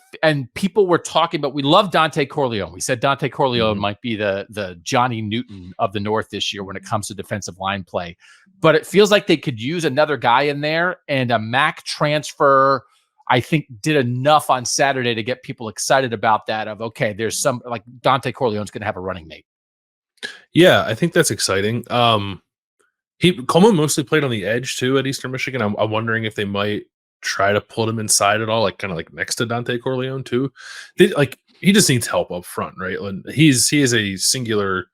people were talking about, we love Dante Corleone. We said Dante Corleone might be the Johnny Newton of the North this year when it comes to defensive line play. But it feels like they could use another guy in there, and a MAC transfer, I think, did enough on Saturday to get people excited about that of, okay, there's some, like Dante Corleone's going to have a running mate. Yeah, I think that's exciting. Coleman mostly played on the edge too at Eastern Michigan. I'm wondering if they might try to pull him inside at all, like kind of like next to Dante Corleone too. He just needs help up front, right? And he is a singular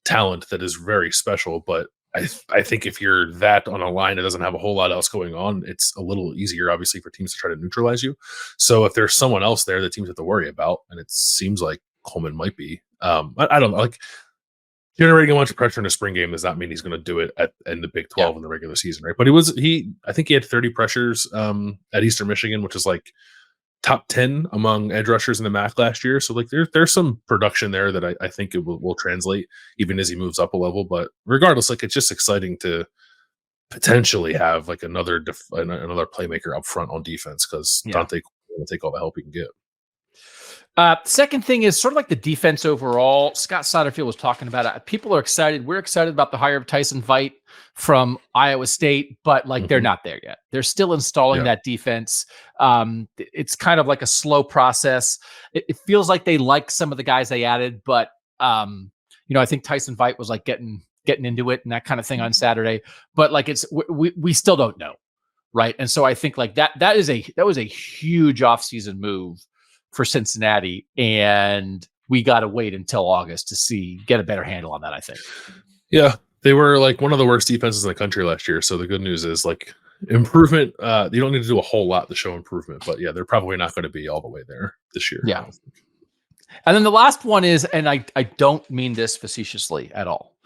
talent that is very special, but I think if you're that on a line that doesn't have a whole lot else going on, it's a little easier, obviously, for teams to try to neutralize you. So if there's someone else there that teams have to worry about, and it seems like Coleman might be, I don't know, like generating a bunch of pressure in a spring game does not mean he's going to do it in the Big 12 in the regular season, right? But I think he had 30 pressures at Eastern Michigan, which is like top 10 among edge rushers in the MAC last year. So like there's some production there that I think it will translate even as he moves up a level. But regardless, like it's just exciting to potentially have like another playmaker up front on defense, because Dante will take all the help he can get. Second thing is sort of like the defense overall. Scott Satterfield was talking about it. People are excited. We're excited about the hire of Tyson Veit from Iowa State, but like they're not there yet. They're still installing that defense. It's kind of like a slow process. It feels like they like some of the guys they added, but I think Tyson Veit was like getting into it and that kind of thing on Saturday. But like we still don't know, right? And so I think like that was a huge offseason move for Cincinnati, and we got to wait until August to get a better handle on that, I think. Yeah, they were like one of the worst defenses in the country last year. So the good news is like improvement. You don't need to do a whole lot to show improvement, but yeah, they're probably not going to be all the way there this year. Yeah. And then the last one is, and I don't mean this facetiously at all,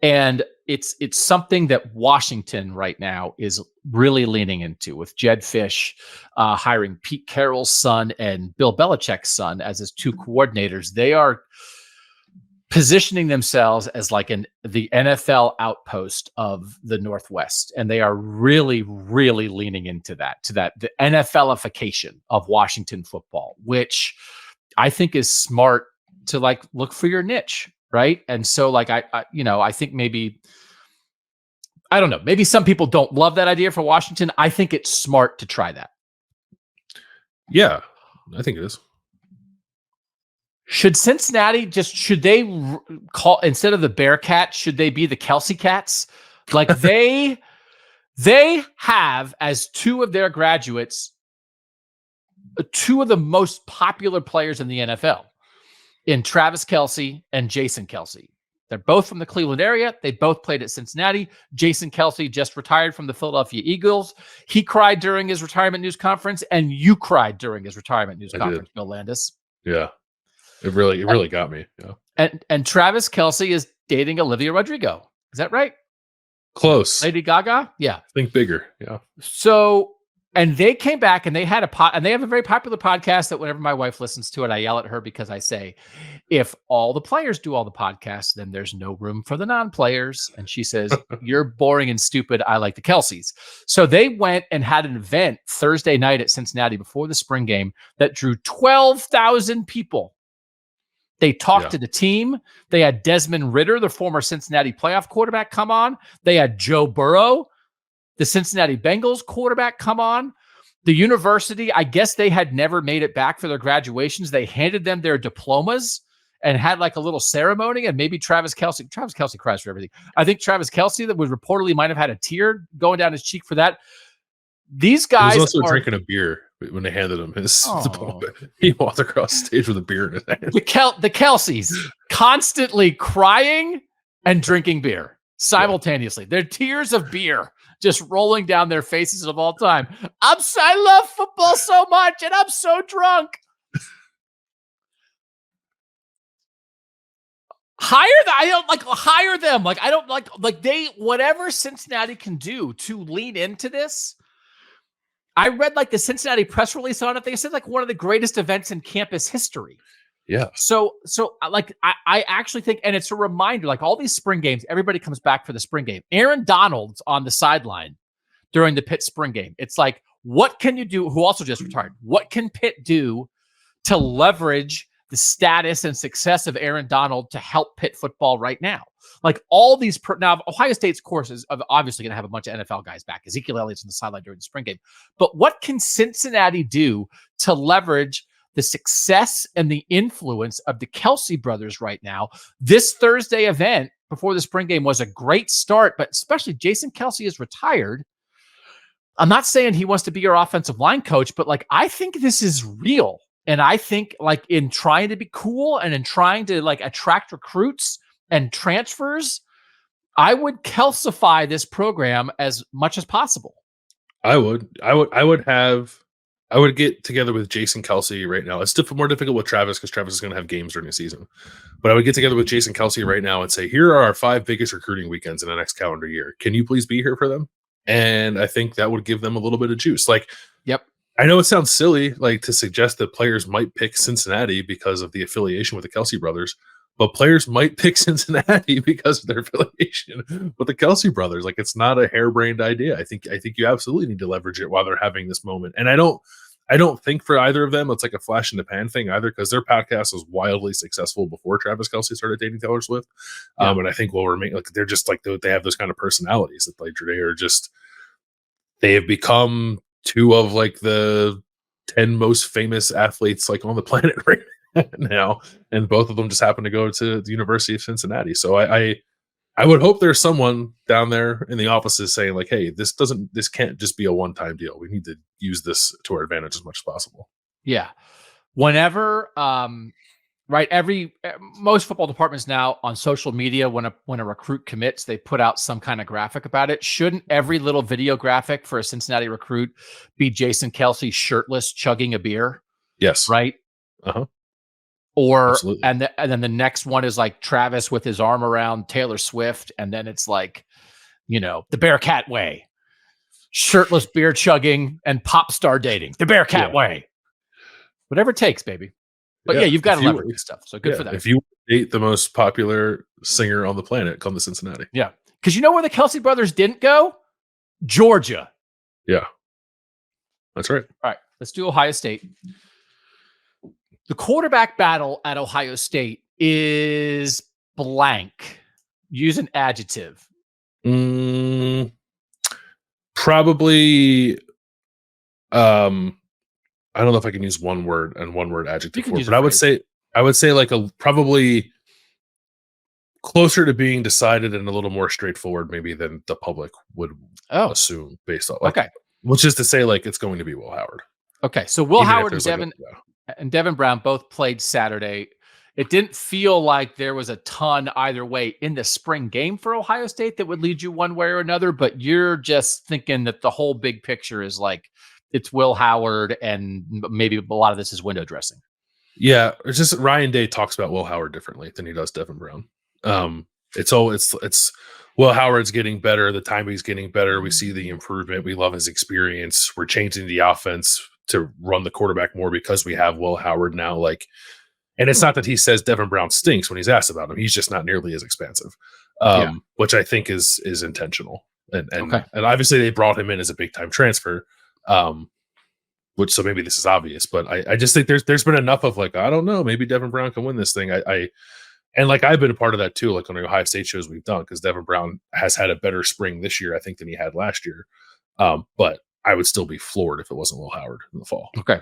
and it's something that Washington right now is really leaning into, with Jed Fish hiring Pete Carroll's son and Bill Belichick's son as his two coordinators. They are positioning themselves as like the NFL outpost of the Northwest, and they are really, really leaning into the NFLification of Washington football, which I think is smart to like look for your niche, right? And so like I think maybe, I don't know, maybe some people don't love that idea for Washington. I think it's smart to try that. Yeah, I think it is. Should Cincinnati should they call, instead of the Bearcats, should they be the Kelce Cats? Like they have as two of their graduates, two of the most popular players in the NFL, in Travis Kelce and Jason Kelce. They're both from the Cleveland area. They both played at Cincinnati. Jason Kelce just retired from the Philadelphia Eagles. He cried during his retirement news conference, and you cried during his retirement news conference, Bill Landis. Yeah. It really got me. Yeah. And Travis Kelce is dating Olivia Rodrigo. Is that right? Close. Lady Gaga? Yeah. Think bigger. Yeah. So, and they came back and they had and they have a very popular podcast that whenever my wife listens to it, I yell at her because I say, if all the players do all the podcasts, then there's no room for the non-players. And she says, you're boring and stupid. I like the Kelces. So they went and had an event Thursday night at Cincinnati before the spring game that drew 12,000 people. They talked to the team. They had Desmond Ridder, the former Cincinnati playoff quarterback, come on. They had Joe Burrow, the Cincinnati Bengals quarterback, come on. The university, I guess they had never made it back for their graduations. They handed them their diplomas and had like a little ceremony, and maybe Travis Kelce cries for everything. I think Travis Kelce that was reportedly might have had a tear going down his cheek for that. These guys he was also drinking a beer when they handed him his diploma. He walked across the stage with a beer in his hand. The Kelces constantly crying and drinking beer simultaneously. They're tears of beer just rolling down their faces of all time. I love football so much, and I'm so drunk. I don't like hire them. Like I don't like they whatever Cincinnati can do to lean into this. I read like the Cincinnati press release on it. They said like one of the greatest events in campus history. Yeah. So like I actually think, and it's a reminder, like all these spring games, everybody comes back for the spring game. Aaron Donald's on the sideline during the Pitt spring game. It's like, what can you do? Who also just retired? What can Pitt do to leverage the status and success of Aaron Donald to help Pitt football right now? Like all these, now Ohio State's course is obviously going to have a bunch of NFL guys back. Ezekiel Elliott's on the sideline during the spring game. But what can Cincinnati do to leverage the success and the influence of the Kelce brothers right now? This Thursday event before the spring game was a great start, but especially Jason Kelce is retired. I'm not saying he wants to be your offensive line coach, but like, I think this is real. And I think like in trying to be cool and in trying to like attract recruits and transfers, I would Kelceify this program as much as possible. I would get together with Jason Kelce right now. It's more difficult with Travis because Travis is going to have games during the season. But I would get together with Jason Kelce right now and say, here are our 5 biggest recruiting weekends in the next calendar year. Can you please be here for them? And I think that would give them a little bit of juice. Like, yep. I know it sounds silly, like to suggest that players might pick Cincinnati because of the affiliation with the Kelce brothers, but players might pick Cincinnati because of their affiliation with the Kelce brothers. Like, it's not a harebrained idea. I think you absolutely need to leverage it while they're having this moment. And I don't think for either of them it's like a flash in the pan thing either, because their podcast was wildly successful before Travis Kelce started dating Taylor Swift. Yeah. And I think will remain like they're just like they have those kind of personalities that like they are just they have become 2 of like the 10 most famous athletes like on the planet right now, and both of them just happen to go to the University of Cincinnati. So I would hope there's someone down there in the offices saying like, hey, this can't just be a one-time deal. We need to use this to our advantage as much as possible. Yeah. Whenever, right. Most football departments now on social media, when a recruit commits, they put out some kind of graphic about it. Shouldn't every little video graphic for a Cincinnati recruit be Jason Kelce shirtless, chugging a beer? Yes. Right. Uh-huh. Or absolutely. and then the next one is like Travis with his arm around Taylor Swift, and then it's like, the Bearcat way, shirtless beer chugging and pop star dating, the Bearcat way, whatever it takes, baby. But yeah, you've got to leverage this stuff. So good for them. If you date the most popular singer on the planet, come to Cincinnati. Yeah, because where the Kelce brothers didn't go? Georgia. Yeah, that's right. All right, let's do Ohio State. The quarterback battle at Ohio State is blank. Use an adjective. Probably. I don't know if I can use one word and one word adjective for it, but I would say like probably closer to being decided and a little more straightforward maybe than the public would assume based on like, which is to say like it's going to be Will Howard. Okay, so Will Howard and Devin Brown both played Saturday. It didn't feel like there was a ton either way in the spring game for Ohio State that would lead you one way or another, but you're just thinking that the whole big picture is like it's Will Howard and maybe a lot of this is window dressing. Yeah, it's just Ryan Day talks about Will Howard differently than he does Devin Brown. It's Will Howard's getting better. The timing's getting better. We see the improvement. We love his experience. We're changing the offense to run the quarterback more because we have Will Howard now. Like, and it's not that he says Devin Brown stinks when he's asked about him. He's just not nearly as expansive, which I think is intentional. And obviously they brought him in as a big time transfer, which so maybe this is obvious, but I just think there's been enough of like, I don't know, maybe Devin Brown can win this thing. And like I've been a part of that too, like on the Ohio State shows we've done, because Devin Brown has had a better spring this year, I think, than he had last year. But I would still be floored if it wasn't Will Howard in the fall. Okay.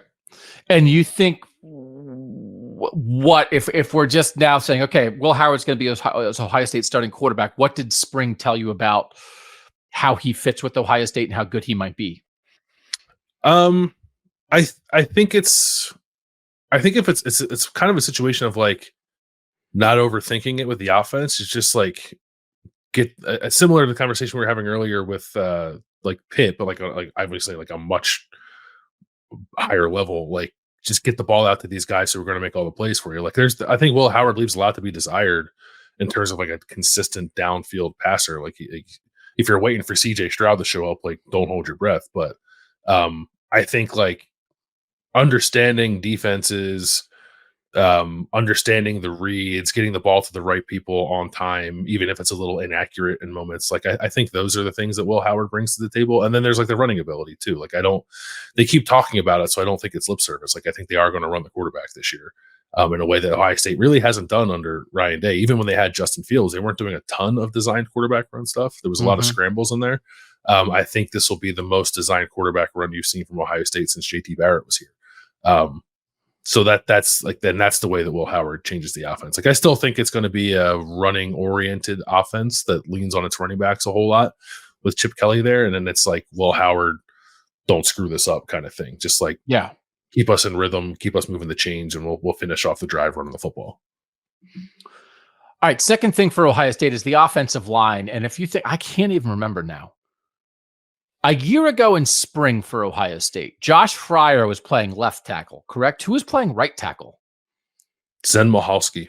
And you think what if we're just now saying, okay, Will Howard's going to be as Ohio State starting quarterback, what did spring tell you about how he fits with Ohio State and how good he might be? I think it's kind of a situation of like not overthinking it with the offense. It's just like get similar to the conversation we were having earlier with like Pitt, but like obviously like a much higher level. Like just get the ball out to these guys who are going to make all the plays for you. Like I think Will Howard leaves a lot to be desired in terms of like a consistent downfield passer. Like if you're waiting for CJ Stroud to show up, like don't hold your breath. But I think like understanding defenses, understanding the reads, getting the ball to the right people on time, even if it's a little inaccurate in moments. Like I think those are the things that Will Howard brings to the table. And then there's like the running ability too. Like they keep talking about it, so I don't think it's lip service. Like I think they are going to run the quarterback this year in a way that Ohio State really hasn't done under Ryan Day. Even when they had Justin Fields, they weren't doing a ton of designed quarterback run stuff. There was a lot of scrambles in there. I think this will be the most designed quarterback run you've seen from Ohio State since JT Barrett was here. So that's like, then that's the way that Will Howard changes the offense. Like I still think it's going to be a running oriented offense that leans on its running backs a whole lot with Chip Kelly there. And then it's like, Will Howard, don't screw this up kind of thing. Just like, keep us in rhythm, keep us moving the chains, and we'll finish off the drive running the football. All right. Second thing for Ohio State is the offensive line. And if you think, I can't even remember now. A year ago in spring for Ohio State, Josh Fryer was playing left tackle, correct? Who was playing right tackle? Zen Mahalski.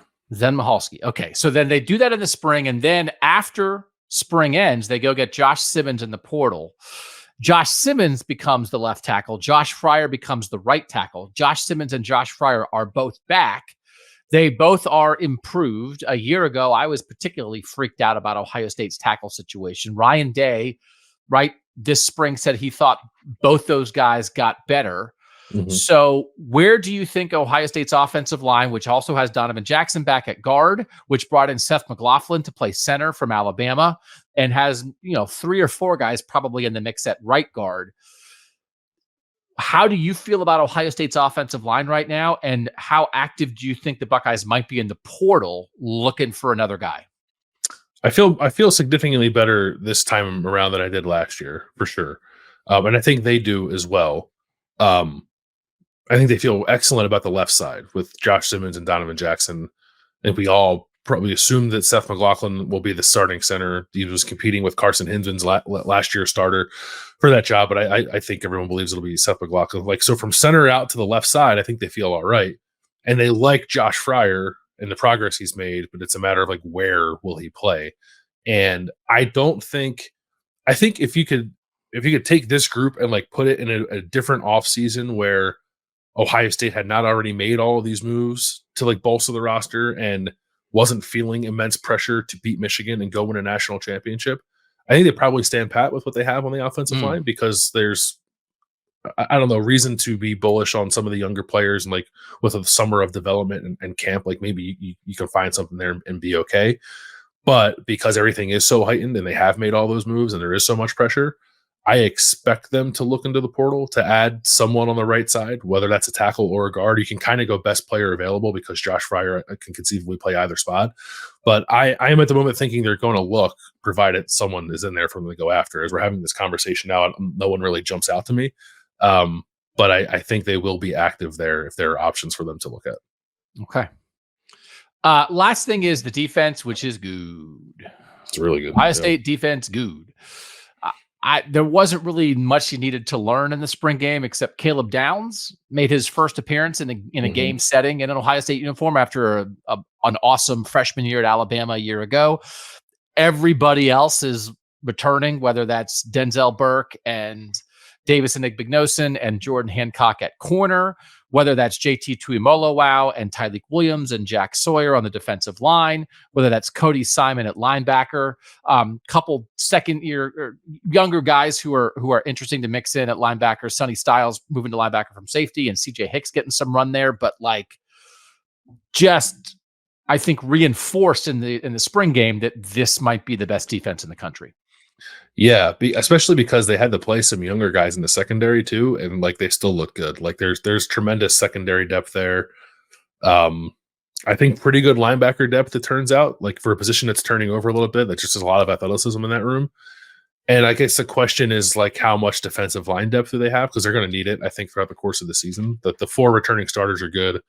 Okay. So then they do that in the spring. And then after spring ends, they go get Josh Simmons in the portal. Josh Simmons becomes the left tackle. Josh Fryer becomes the right tackle. Josh Simmons and Josh Fryer are both back. They both are improved. A year ago, I was particularly freaked out about Ohio State's tackle situation. Ryan Day, right, this spring said he thought both those guys got better. So where do you think Ohio State's offensive line, which also has Donovan Jackson back at guard, which brought in Seth McLaughlin to play center from Alabama, and has, 3 or 4 guys probably in the mix at right guard? How do you feel about Ohio State's offensive line right now? And how active do you think the Buckeyes might be in the portal looking for another guy? I feel significantly better this time around than I did last year, for sure. And I think they do as well. I think they feel excellent about the left side with Josh Simmons and Donovan Jackson. And we all probably assume that Seth McLaughlin will be the starting center. He was competing with Carson Hinzman's last year's starter for that job, but I think everyone believes it'll be Seth McLaughlin. Like, so from center out to the left side, I think they feel all right. And they like Josh Fryer and the progress he's made, but it's a matter of like, where will he play? And I think if you could take this group and like put it in a different offseason where Ohio State had not already made all of these moves to like bolster the roster and wasn't feeling immense pressure to beat Michigan and go win a national championship, I think they probably stand pat with what they have on the offensive line, because there's, I don't know, reason to be bullish on some of the younger players, and like with a summer of development and camp, like maybe you can find something there and be okay. But because everything is so heightened and they have made all those moves and there is so much pressure, I expect them to look into the portal to add someone on the right side, whether that's a tackle or a guard. You can kind of go best player available because Josh Fryer can conceivably play either spot. But I am at the moment thinking they're going to look, provided someone is in there for them to go after. As we're having this conversation now, no one really jumps out to me. But I think they will be active there if there are options for them to look at. Okay. Last thing is the defense, which is good. It's really good. Ohio State defense, good. There wasn't really much you needed to learn in the spring game, except Caleb Downs made his first appearance in a game setting in an Ohio State uniform after an awesome freshman year at Alabama a year ago. Everybody else is returning, whether that's Denzel Burke and Davison Igbinosun and Jordan Hancock at corner, whether that's JT Tuimoloau and Tyleik Williams and Jack Sawyer on the defensive line, whether that's Cody Simon at linebacker, couple second-year or younger guys who are interesting to mix in at linebacker, Sonny Styles moving to linebacker from safety, and CJ Hicks getting some run there, but like just I think reinforced in the spring game that this might be the best defense in the country. Yeah, especially because they had to play some younger guys in the secondary too, and like they still look good. Like there's tremendous secondary depth there. I think pretty good linebacker depth, it turns out, like for a position that's turning over a little bit. That just has a lot of athleticism in that room. And I guess the question is like, how much defensive line depth do they have? Because they're going to need it, I think, throughout the course of the season. The 4 returning starters are good.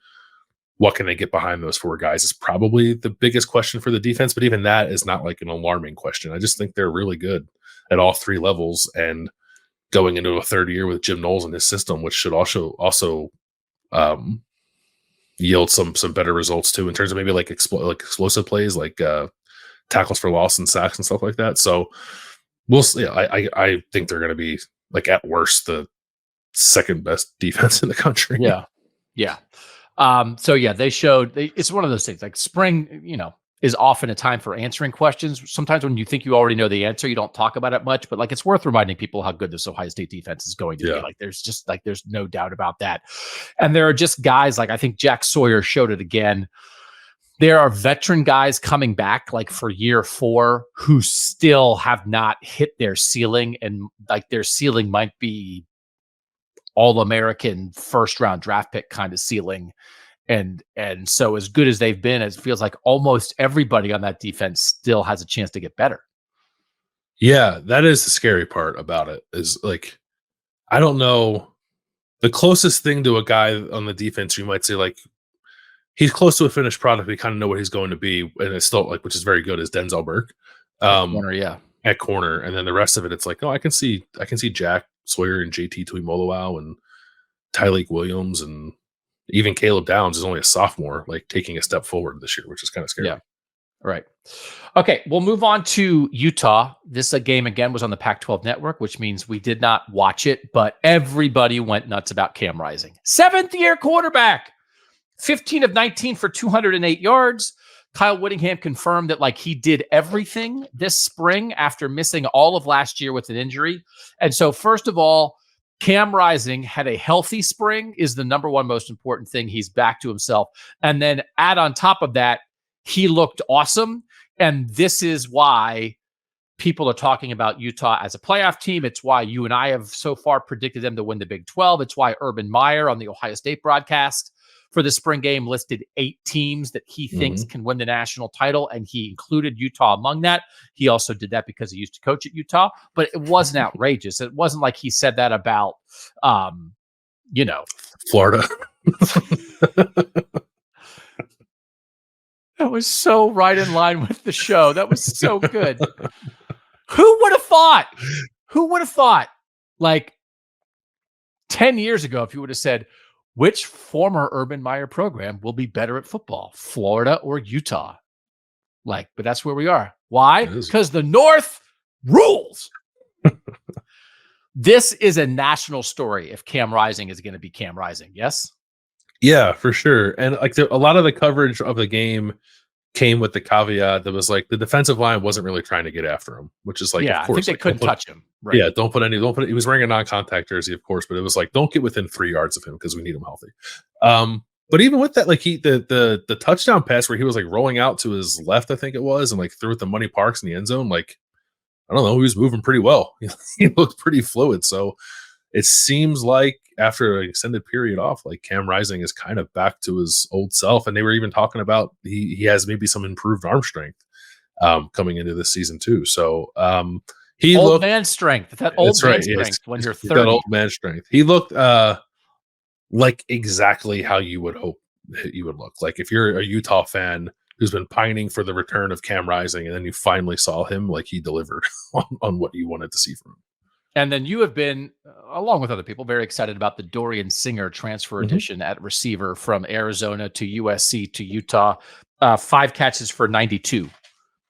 What can they get behind those 4 guys is probably the biggest question for the defense. But even that is not like an alarming question. I just think they're really good at all 3 levels, and going into a third year with Jim Knowles in his system, which should also yield some better results too in terms of maybe like explosive plays, like tackles for loss and sacks and stuff like that. So we'll see. I think they're going to be like at worst the second best defense in the country. Yeah. So yeah, it's one of those things like spring, is often a time for answering questions. Sometimes when you think you already know the answer, you don't talk about it much, but like, it's worth reminding people how good this Ohio State defense is going to be. Like, there's no doubt about that. And there are just guys, like, I think Jack Sawyer showed it again. There are veteran guys coming back like for year 4 who still have not hit their ceiling, and like their ceiling might be All-American first round draft pick kind of ceiling. And so as good as they've been, it feels like almost everybody on that defense still has a chance to get better. Yeah, that is the scary part about it, is like, I don't know. The closest thing to a guy on the defense, you might say, like, he's close to a finished product. We kind of know what he's going to be, and it's still like, which is very good, is Denzel Burke. At corner. And then the rest of it, it's like, I can see Jack Sawyer and JT Tuimoloau and Tyleik Williams and even Caleb Downs is only a sophomore, like taking a step forward this year, which is kind of scary. Yeah. Right. Okay. We'll move on to Utah. This game again was on the Pac-12 network, which means we did not watch it, but everybody went nuts about Cam Rising. 7th-year quarterback, 15 of 19 for 208 yards. Kyle Whittingham confirmed that like he did everything this spring after missing all of last year with an injury. And so first of all, Cam Rising had a healthy spring is the number one most important thing. He's back to himself. And then add on top of that, he looked awesome. And this is why people are talking about Utah as a playoff team. It's why you and I have so far predicted them to win the Big 12. It's why Urban Meyer on the Ohio State broadcast for the spring game listed 8 teams that he thinks can win the national title, and he included Utah among that. He also did that because he used to coach at Utah, but it wasn't outrageous. It wasn't like he said that about, Florida. That was so right in line with the show. That was so good. Who would have thought? Like 10 years ago, if you would have said, which former Urban Meyer program will be better at football, Florida or Utah? But that's where we are. Why? Because the North rules. This is a national story if Cam Rising is going to be Cam Rising. Yes? Yeah, for sure. And like a lot of the coverage of the game came with the caveat that was like the defensive line wasn't really trying to get after him, which is like, of course, I think they couldn't touch him. Right. Yeah, don't put he was wearing a non-contact jersey, of course, but it was like, don't get within 3 yards of him because we need him healthy. But even with that, like the touchdown pass where he was like rolling out to his left, I think it was, and like threw it to Money Parks in the end zone, like, I don't know, he was moving pretty well. He looked pretty fluid. So it seems like after an extended period off, like Cam Rising is kind of back to his old self. And they were even talking about he has maybe some improved arm strength coming into this season too. So he old looked man strength. That old man strength when you're 30. That old man strength. He looked like exactly how you would hope he would look. Like if you're a Utah fan who's been pining for the return of Cam Rising, and then you finally saw him, like he delivered on what you wanted to see from him. And then you have been, along with other people, very excited about the Dorian Singer transfer edition at receiver from Arizona to USC to Utah. 5 catches for 92,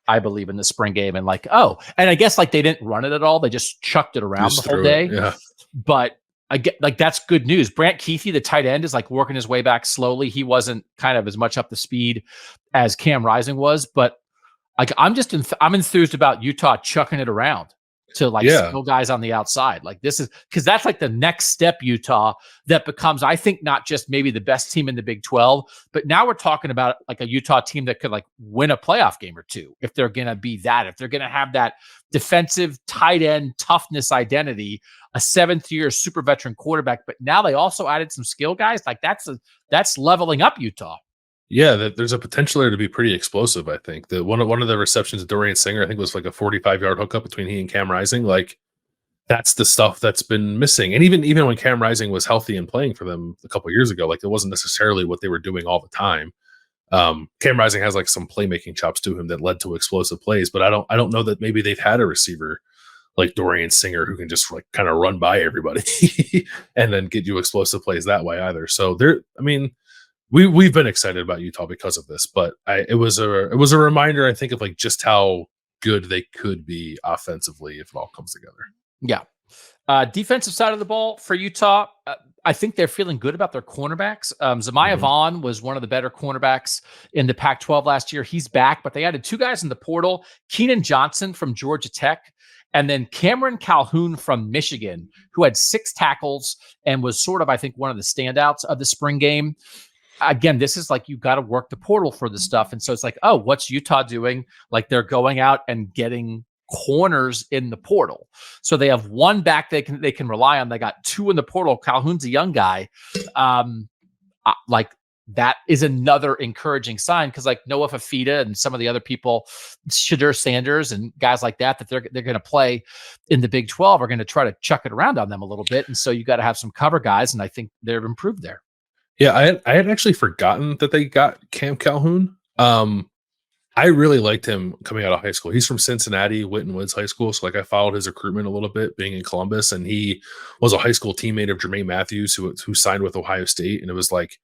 I believe, in the spring game. And and I guess like they didn't run it at all. They just chucked it around the whole day. Yeah. But I get like that's good news. Brant Keithy, the tight end, is like working his way back slowly. He wasn't kind of as much up to speed as Cam Rising was, but like I'm enthused about Utah chucking it around to skill guys on the outside. Like this is because that's like the next step, Utah, that becomes, I think, not just maybe the best team in the Big 12, but now we're talking about like a Utah team that could like win a playoff game or two if they're going to be that, if they're going to have that defensive tight end toughness identity, a 7th-year super veteran quarterback. But now they also added some skill guys. Like that's leveling up Utah. Yeah, there's a potential there to be pretty explosive. I think that one of the receptions of Dorian Singer, I think, was like a 45-yard hookup between he and Cam Rising. Like that's the stuff that's been missing. And even when Cam Rising was healthy and playing for them a couple of years ago, like it wasn't necessarily what they were doing all the time. Cam Rising has like some playmaking chops to him that led to explosive plays, but I don't know that maybe they've had a receiver like Dorian Singer who can just like kind of run by everybody and then get you explosive plays that way either. So we've been excited about Utah because of this, but it was a reminder, I think, of like just how good they could be offensively if it all comes together. Yeah. Defensive side of the ball for Utah, I think they're feeling good about their cornerbacks. Zamiah Vaughn was one of the better cornerbacks in the Pac-12 last year. He's back, but they added 2 guys in the portal, Keenan Johnson from Georgia Tech, and then Cameron Calhoun from Michigan, who had 6 tackles and was sort of, I think, one of the standouts of the spring game. Again, this is like, you've got to work the portal for this stuff. And so it's like, oh, what's Utah doing? Like, they're going out and getting corners in the portal. So they have 1 back they can rely on. They got 2 in the portal. Calhoun's a young guy. Like, that is another encouraging sign, because like Noah Fafita and some of the other people, Shadur Sanders and guys like that they're going to play in the Big 12 are going to try to chuck it around on them a little bit. And so you got to have some cover guys, and I think they're improved there. Yeah, I had actually forgotten that they got Cam Calhoun. I really liked him coming out of high school. He's from Cincinnati, Whitten Woods High School. So like, I followed his recruitment a little bit being in Columbus, and he was a high school teammate of Jermaine Matthews, who signed with Ohio State. And it was like,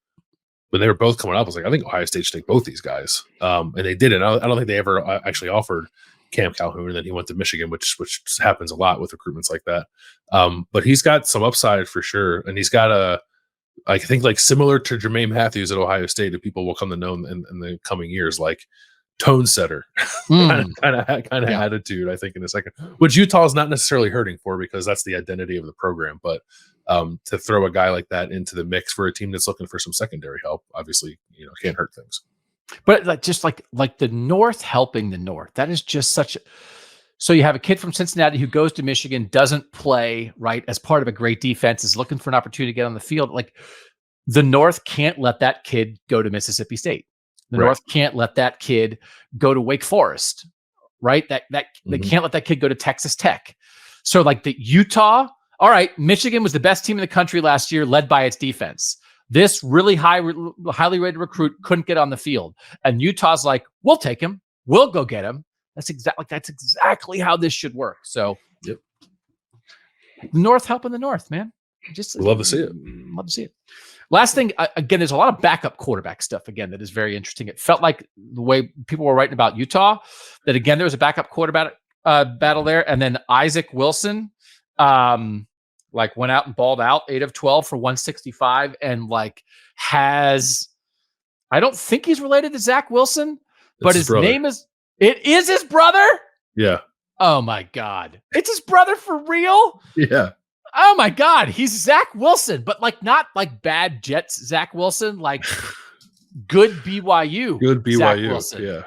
when they were both coming up, I was like, I think Ohio State should take both these guys. And they didn't. I don't think they ever actually offered Cam Calhoun, and then he went to Michigan, which happens a lot with recruitments like that. But he's got some upside for sure. And he's got I think like similar to Jermaine Matthews at Ohio State, that people will come to know in the coming years, like tone setter kind of attitude, I think, in a second, which Utah is not necessarily hurting for, because that's the identity of the program. But to throw a guy like that into the mix for a team that's looking for some secondary help, obviously, can't hurt things. But like, just like the North helping the North, that is just such a. So you have a kid from Cincinnati who goes to Michigan, doesn't play, right, as part of a great defense, is looking for an opportunity to get on the field. Like, the North can't let that kid go to Mississippi State. The North can't let that kid go to Wake Forest, right? They can't let that kid go to Texas Tech. So like, the Utah, all right, Michigan was the best team in the country last year, led by its defense. This really highly rated recruit couldn't get on the field, and Utah's like, we'll take him, we'll go get him. That's exactly how this should work. So, yep. The North helping the North, man. Just love to see it. Love to see it. Last thing, again, there's a lot of backup quarterback stuff, again, that is very interesting. It felt like the way people were writing about Utah, that, again, there was a backup quarterback battle there. And then Isaac Wilson, went out and balled out 8 of 12 for 165, and I don't think he's related to Zach Wilson, but his name is, it is his brother? Yeah. Oh, my God. It's his brother for real? Yeah. Oh, my God. He's Zach Wilson, but not bad Jets Zach Wilson, good BYU. Good BYU. Zach Wilson. Yeah.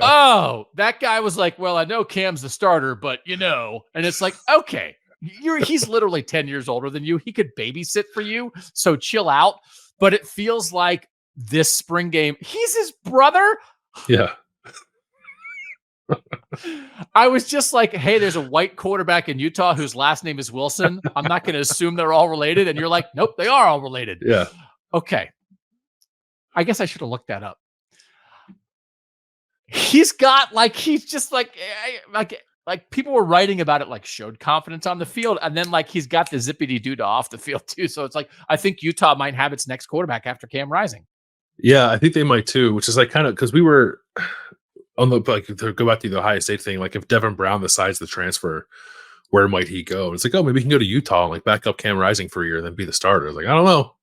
Oh, that guy was like, well, I know Cam's the starter, but and it's like, okay, he's literally 10 years older than you. He could babysit for you. So chill out. But it feels like this spring game, he's his brother. Yeah. I was just like, hey, there's a white quarterback in Utah whose last name is Wilson. I'm not going to assume they're all related. And you're like, nope, they are all related. Yeah. Okay. I guess I should have looked that up. He's got he's just like people were writing about it, showed confidence on the field. And then he's got the zippity doo off the field too. So it's I think Utah might have its next quarterback after Cam Rising. Yeah, I think they might too, which is kind of, because we were on the, to go back to the Ohio State thing, if Devin Brown decides to transfer, where might he go? And it's maybe he can go to Utah and back up Cam Rising for a year and then be the starter. I don't know.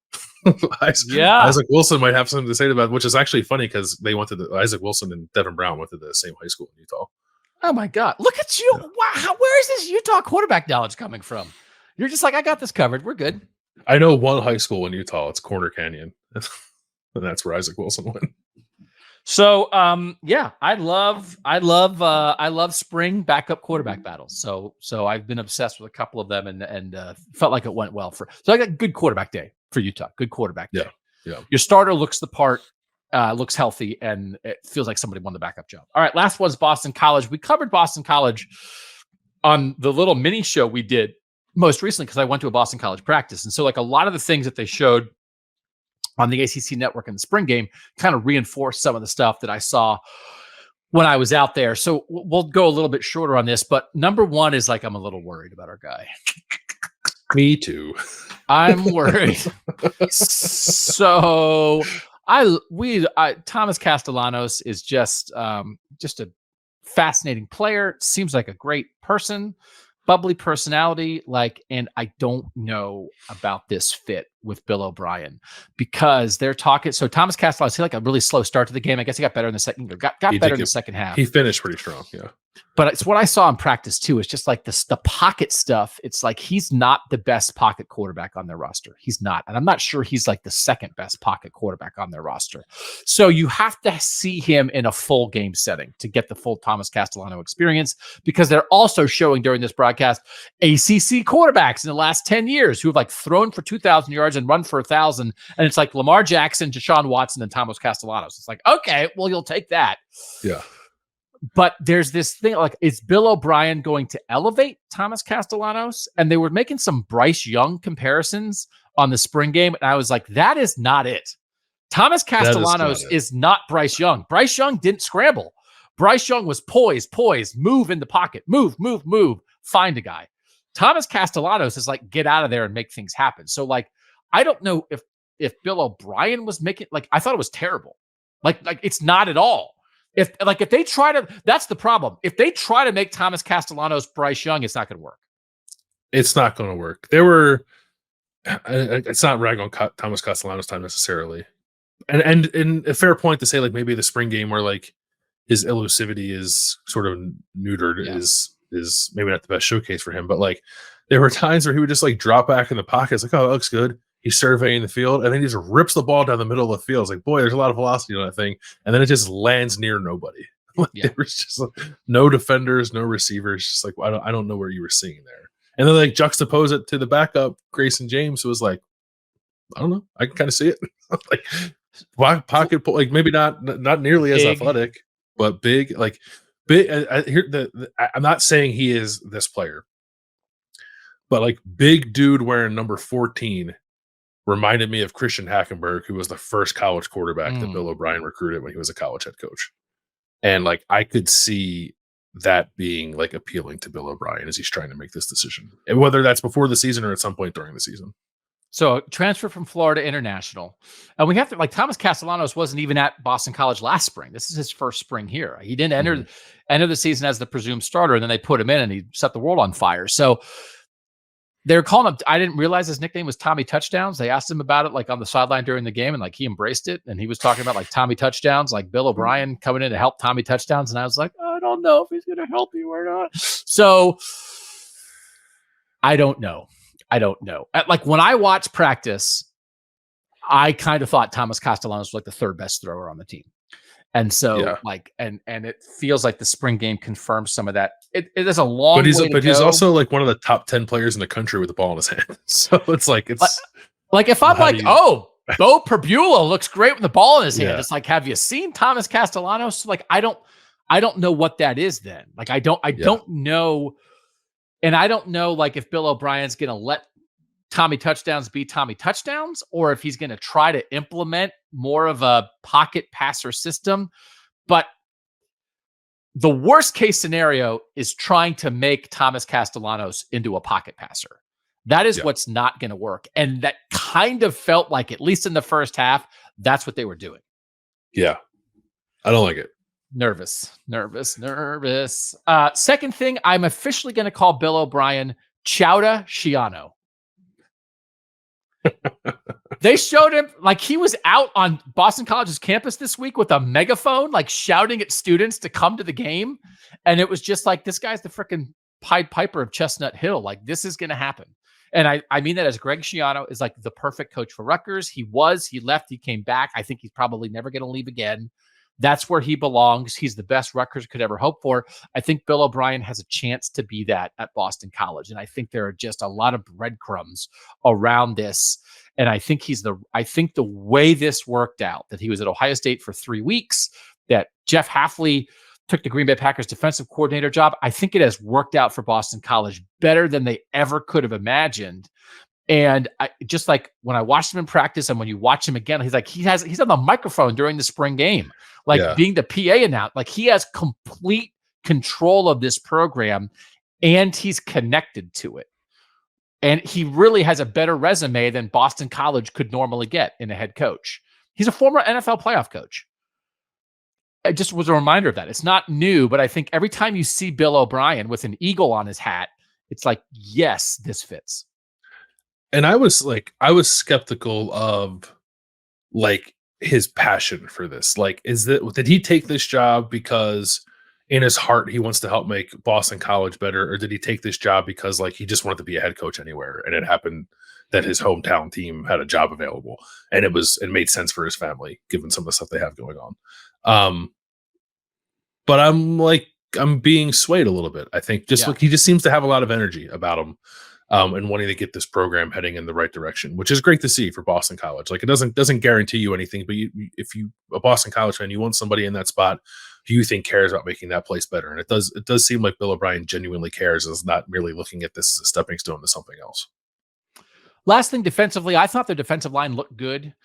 Isaac Wilson might have something to say about it, which is actually funny, because they went to Isaac Wilson and Devin Brown went to the same high school in Utah. Oh my God. Look at you. Yeah. Wow. Where is this Utah quarterback knowledge coming from? You're just I got this covered. We're good. I know one high school in Utah. It's Corner Canyon. And that's where Isaac Wilson went. So, yeah, I love spring backup quarterback battles. So I've been obsessed with a couple of them, and felt like it went well so I got a good quarterback day for Utah. Good quarterback day. Yeah. Your starter looks the part, looks healthy, and it feels like somebody won the backup job. All right. Last one's Boston College. We covered Boston College on the little mini show we did most recently, because I went to a Boston College practice. And so a lot of the things that they showed on the ACC network in the spring game kind of reinforced some of the stuff that I saw when I was out there. So we'll go a little bit shorter on this, but number one is I'm a little worried about our guy. Me too. I'm worried. So Thomas Castellanos is just a fascinating player. Seems like a great person, bubbly personality. And I don't know about this fit with Bill O'Brien because they're talking. So Thomas Castellanos, he had like a really slow start to the game. I guess he got better in the second. Got better in the second half. He finished pretty strong. Yeah. But it's what I saw in practice too. It's just like the pocket stuff. It's like he's not the best pocket quarterback on their roster. He's not. And I'm not sure he's like the second best pocket quarterback on their roster. So you have to see him in a full game setting to get the full Thomas Castellano experience, because they're also showing during this broadcast ACC quarterbacks in the last 10 years who have like thrown for 2,000 yards and run for 1,000. And it's like Lamar Jackson, Deshaun Watson, and Thomas Castellanos. It's like, okay, well, you'll take that. Yeah. But there's this thing, like, is Bill O'Brien going to elevate Thomas Castellanos? And they were making some Bryce Young comparisons on the spring game. And I was like, that is not it. Thomas Castellanos is not Bryce Young. Bryce Young didn't scramble. Bryce Young was poised, move in the pocket, move, find a guy. Thomas Castellanos is like, get out of there and make things happen. So, like, I don't know if Bill O'Brien was making, like, I thought it was terrible. Like it's not at all. If they try to, that's the problem. If they try to make Thomas Castellanos Bryce Young, it's not going to work. It's not going to work. It's not rag on Thomas Castellanos' time necessarily. And a fair point to say, like, maybe the spring game where like his elusivity is sort of neutered is maybe not the best showcase for him. But like there were times where he would just like drop back in the pocket. It's like, oh, it looks good. He's surveying the field, and then he just rips the ball down the middle of the field. It's like, boy, there's a lot of velocity on that thing. And then it just lands near nobody. There was just like, no defenders, no receivers. Just like, I don't know where you were seeing there. And then like juxtapose it to the backup, Grayson James, who was like, I don't know. I can kind of see it. Like pocket, like maybe not nearly as athletic, but big. Like big. I'm not saying he is this player, but like big dude wearing number 14 reminded me of Christian Hackenberg, who was the first college quarterback that Bill O'Brien recruited when he was a college head coach. And like, I could see that being like appealing to Bill O'Brien as he's trying to make this decision, and whether that's before the season or at some point during the season. So transfer from Florida International. And we have to, like, Thomas Castellanos wasn't even at Boston College last spring. This is his first spring here. He didn't enter the season as the presumed starter, and then they put him in and he set the world on fire. So they're calling him, I didn't realize his nickname was Tommy Touchdowns. They asked him about it like on the sideline during the game, and like he embraced it. And he was talking about like Tommy Touchdowns, like Bill O'Brien coming in to help Tommy Touchdowns. And I was like, I don't know if he's going to help you or not. So I don't know. Like when I watch practice, I kind of thought Thomas Castellanos was like the third best thrower on the team. And so like, and it feels like the spring game confirms some of that. It is a long way to go. He's also like one of the top 10 players in the country with the ball in his hand. So it's like, like if I'm like, oh, Bo Perbula looks great with the ball in his hand. It's like, have you seen Thomas Castellanos? Like, I don't know what that is then. Like, I don't know. And I don't know, like, if Bill O'Brien's going to let Tommy Touchdowns be Tommy Touchdowns, or if he's going to try to implement more of a pocket passer system. But the worst case scenario is trying to make Thomas Castellanos into a pocket passer. That is what's not going to work. And that kind of felt like, at least in the first half, that's what they were doing. Yeah. I don't like it. Nervous. Second thing, I'm officially going to call Bill O'Brien Chowda Shiano. They showed him, like, he was out on Boston College's campus this week with a megaphone, like shouting at students to come to the game. And it was just like, this guy's the freaking Pied Piper of Chestnut Hill. Like, this is going to happen. And I mean that as Greg Schiano is like the perfect coach for Rutgers. He left, he came back. I think he's probably never going to leave again. That's where he belongs. He's the best Rutgers could ever hope for. I think Bill O'Brien has a chance to be that at Boston College. And I think there are just a lot of breadcrumbs around this. And I think the way this worked out, that he was at Ohio State for 3 weeks, that Jeff Hafley took the Green Bay Packers defensive coordinator job, I think it has worked out for Boston College better than they ever could have imagined. And I just, like, when I watched him in practice and when you watch him again, he's like, he's on the microphone during the spring game, like being the PA announcer. Like, he has complete control of this program and he's connected to it. And he really has a better resume than Boston College could normally get in a head coach. He's a former NFL playoff coach. It just was a reminder of that. It's not new, but I think every time you see Bill O'Brien with an eagle on his hat, it's like, yes, this fits. And I was skeptical of like his passion for this. Like, did he take this job because in his heart he wants to help make Boston College better, or did he take this job because like he just wanted to be a head coach anywhere, and it happened that his hometown team had a job available, and it made sense for his family given some of the stuff they have going on. But I'm being swayed a little bit. I think he just seems to have a lot of energy about him. And wanting to get this program heading in the right direction, which is great to see for Boston College. Like, it doesn't guarantee you anything, but if you a Boston College fan, you want somebody in that spot who you think cares about making that place better. And it does seem like Bill O'Brien genuinely cares, and is not merely looking at this as a stepping stone to something else. Last thing, defensively, I thought their defensive line looked good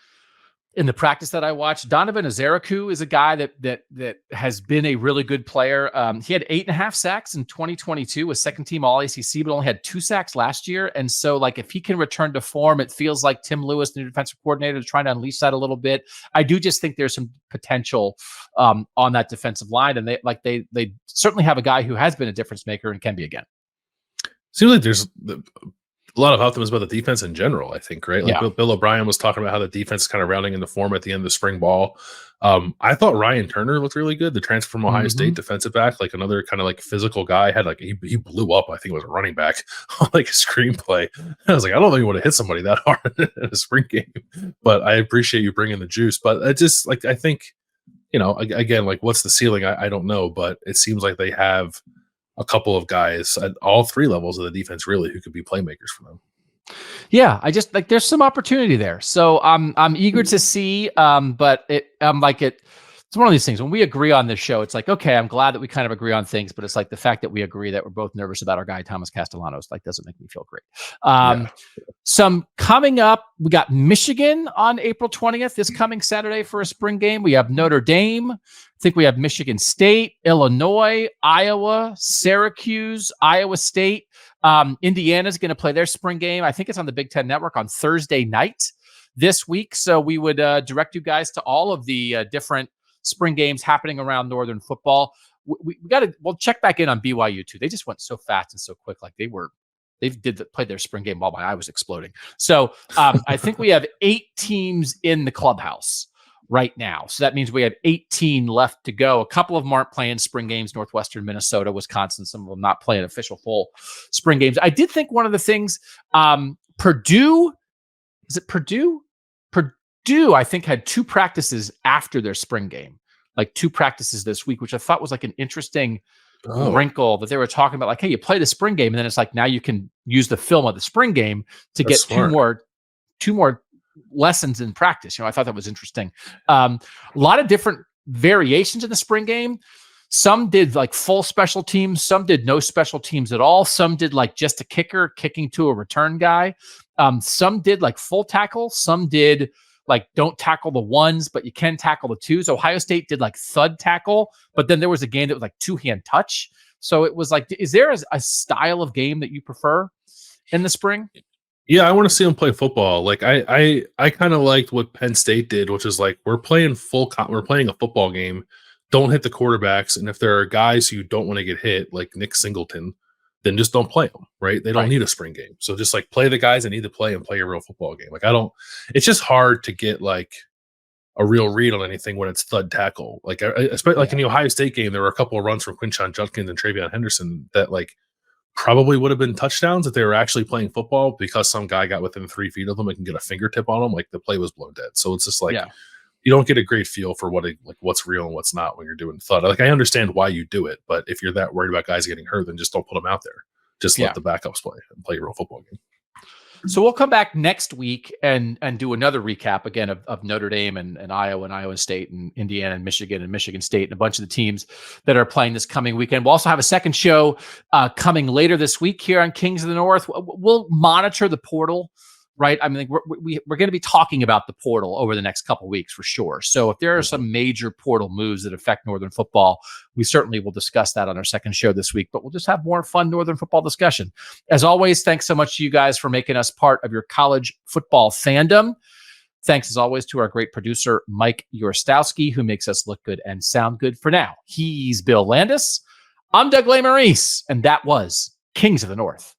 in the practice that I watched. Donovan Ezeriku is a guy that has been a really good player. He had 8.5 sacks in 2022, was second team all ACC, but only had 2 sacks last year. And so like, if he can return to form, it feels like Tim Lewis, the new defensive coordinator, is trying to unleash that a little bit. I do just think there's some potential on that defensive line. And they certainly have a guy who has been a difference maker and can be again. Seems like there's a lot of optimism about the defense in general, I think, right? Like Bill O'Brien was talking about how the defense is kind of rounding into form at the end of the spring ball. I thought Ryan Turner looked really good. The transfer from Ohio State defensive back, like another kind of like physical guy, had like he blew up. I think it was a running back on like a screenplay. I was like, I don't think you want to hit somebody that hard in a spring game, but I appreciate you bringing the juice. But it just like, I think, again, like what's the ceiling? I don't know, but it seems like they have a couple of guys at all 3 levels of the defense really who could be playmakers for them. Yeah, I just like there's some opportunity there. So I'm eager to see, but it's one of these things when we agree on this show, it's like, okay, I'm glad that we kind of agree on things, but it's like the fact that we agree that we're both nervous about our guy, Thomas Castellanos, like doesn't make me feel great. Some coming up, we got Michigan on April 20th, this coming Saturday for a spring game. We have Notre Dame. I think we have Michigan State, Illinois, Iowa, Syracuse, Iowa State. Indiana's going to play their spring game. I think it's on the Big Ten Network on Thursday night this week. So we would direct you guys to all of the different spring games happening around Northern football. We'll check back in on BYU too. They just went so fast and so quick. Like played their spring game while my eye was exploding. So I think we have 8 teams in the clubhouse right now. So that means we have 18 left to go. A couple of them aren't playing spring games, Northwestern, Minnesota, Wisconsin, some of them not playing official full spring games. I did think one of the things, Purdue, I think had 2 practices after their spring game, like 2 practices this week, which I thought was like an interesting wrinkle that they were talking about. Like, hey, you play the spring game, and then it's like, now you can use the film of the spring game to get two more lessons in practice. I thought that was interesting. A lot of different variations in the spring game. Some did like full special teams. Some did no special teams at all. Some did like just a kicker kicking to a return guy. Some did like full tackle. Some did like don't tackle the ones, but you can tackle the twos. Ohio State did like thud tackle, but then there was a game that was like 2-hand touch. So it was like, is there a style of game that you prefer in the spring? Yeah, I want to see them play football. Like I kind of liked what Penn State did, which is like we're playing a football game. Don't hit the quarterbacks, and if there are guys who don't want to get hit, like Nick Singleton, then just don't play them. Right? They don't need a spring game, so just like play the guys that need to play and play a real football game. Like it's just hard to get like a real read on anything when it's thud tackle. Like especially like in the Ohio State game, there were a couple of runs from Quinshon Judkins and Travion Henderson that like probably would have been touchdowns if they were actually playing football, because some guy got within 3 feet of them and can get a fingertip on them. Like the play was blown dead. So it's just like, you don't get a great feel for what's real and what's not when you're doing thud. Like I understand why you do it, but if you're that worried about guys getting hurt, then just don't put them out there. Just let the backups play and play a real football game. So we'll come back next week and do another recap again of Notre Dame and Iowa and Iowa State and Indiana and Michigan State and a bunch of the teams that are playing this coming weekend. We'll also have a second show coming later this week here on Kings of the North. We'll monitor the portal, right? I mean, we're going to be talking about the portal over the next couple of weeks for sure. So if there are some major portal moves that affect Northern football, we certainly will discuss that on our second show this week, but we'll just have more fun Northern football discussion. As always, thanks so much to you guys for making us part of your college football fandom. Thanks, as always, to our great producer, Mike Yorostowski, who makes us look good and sound good. For now, he's Bill Landis. I'm Doug Lesmerises, and that was Kings of the North.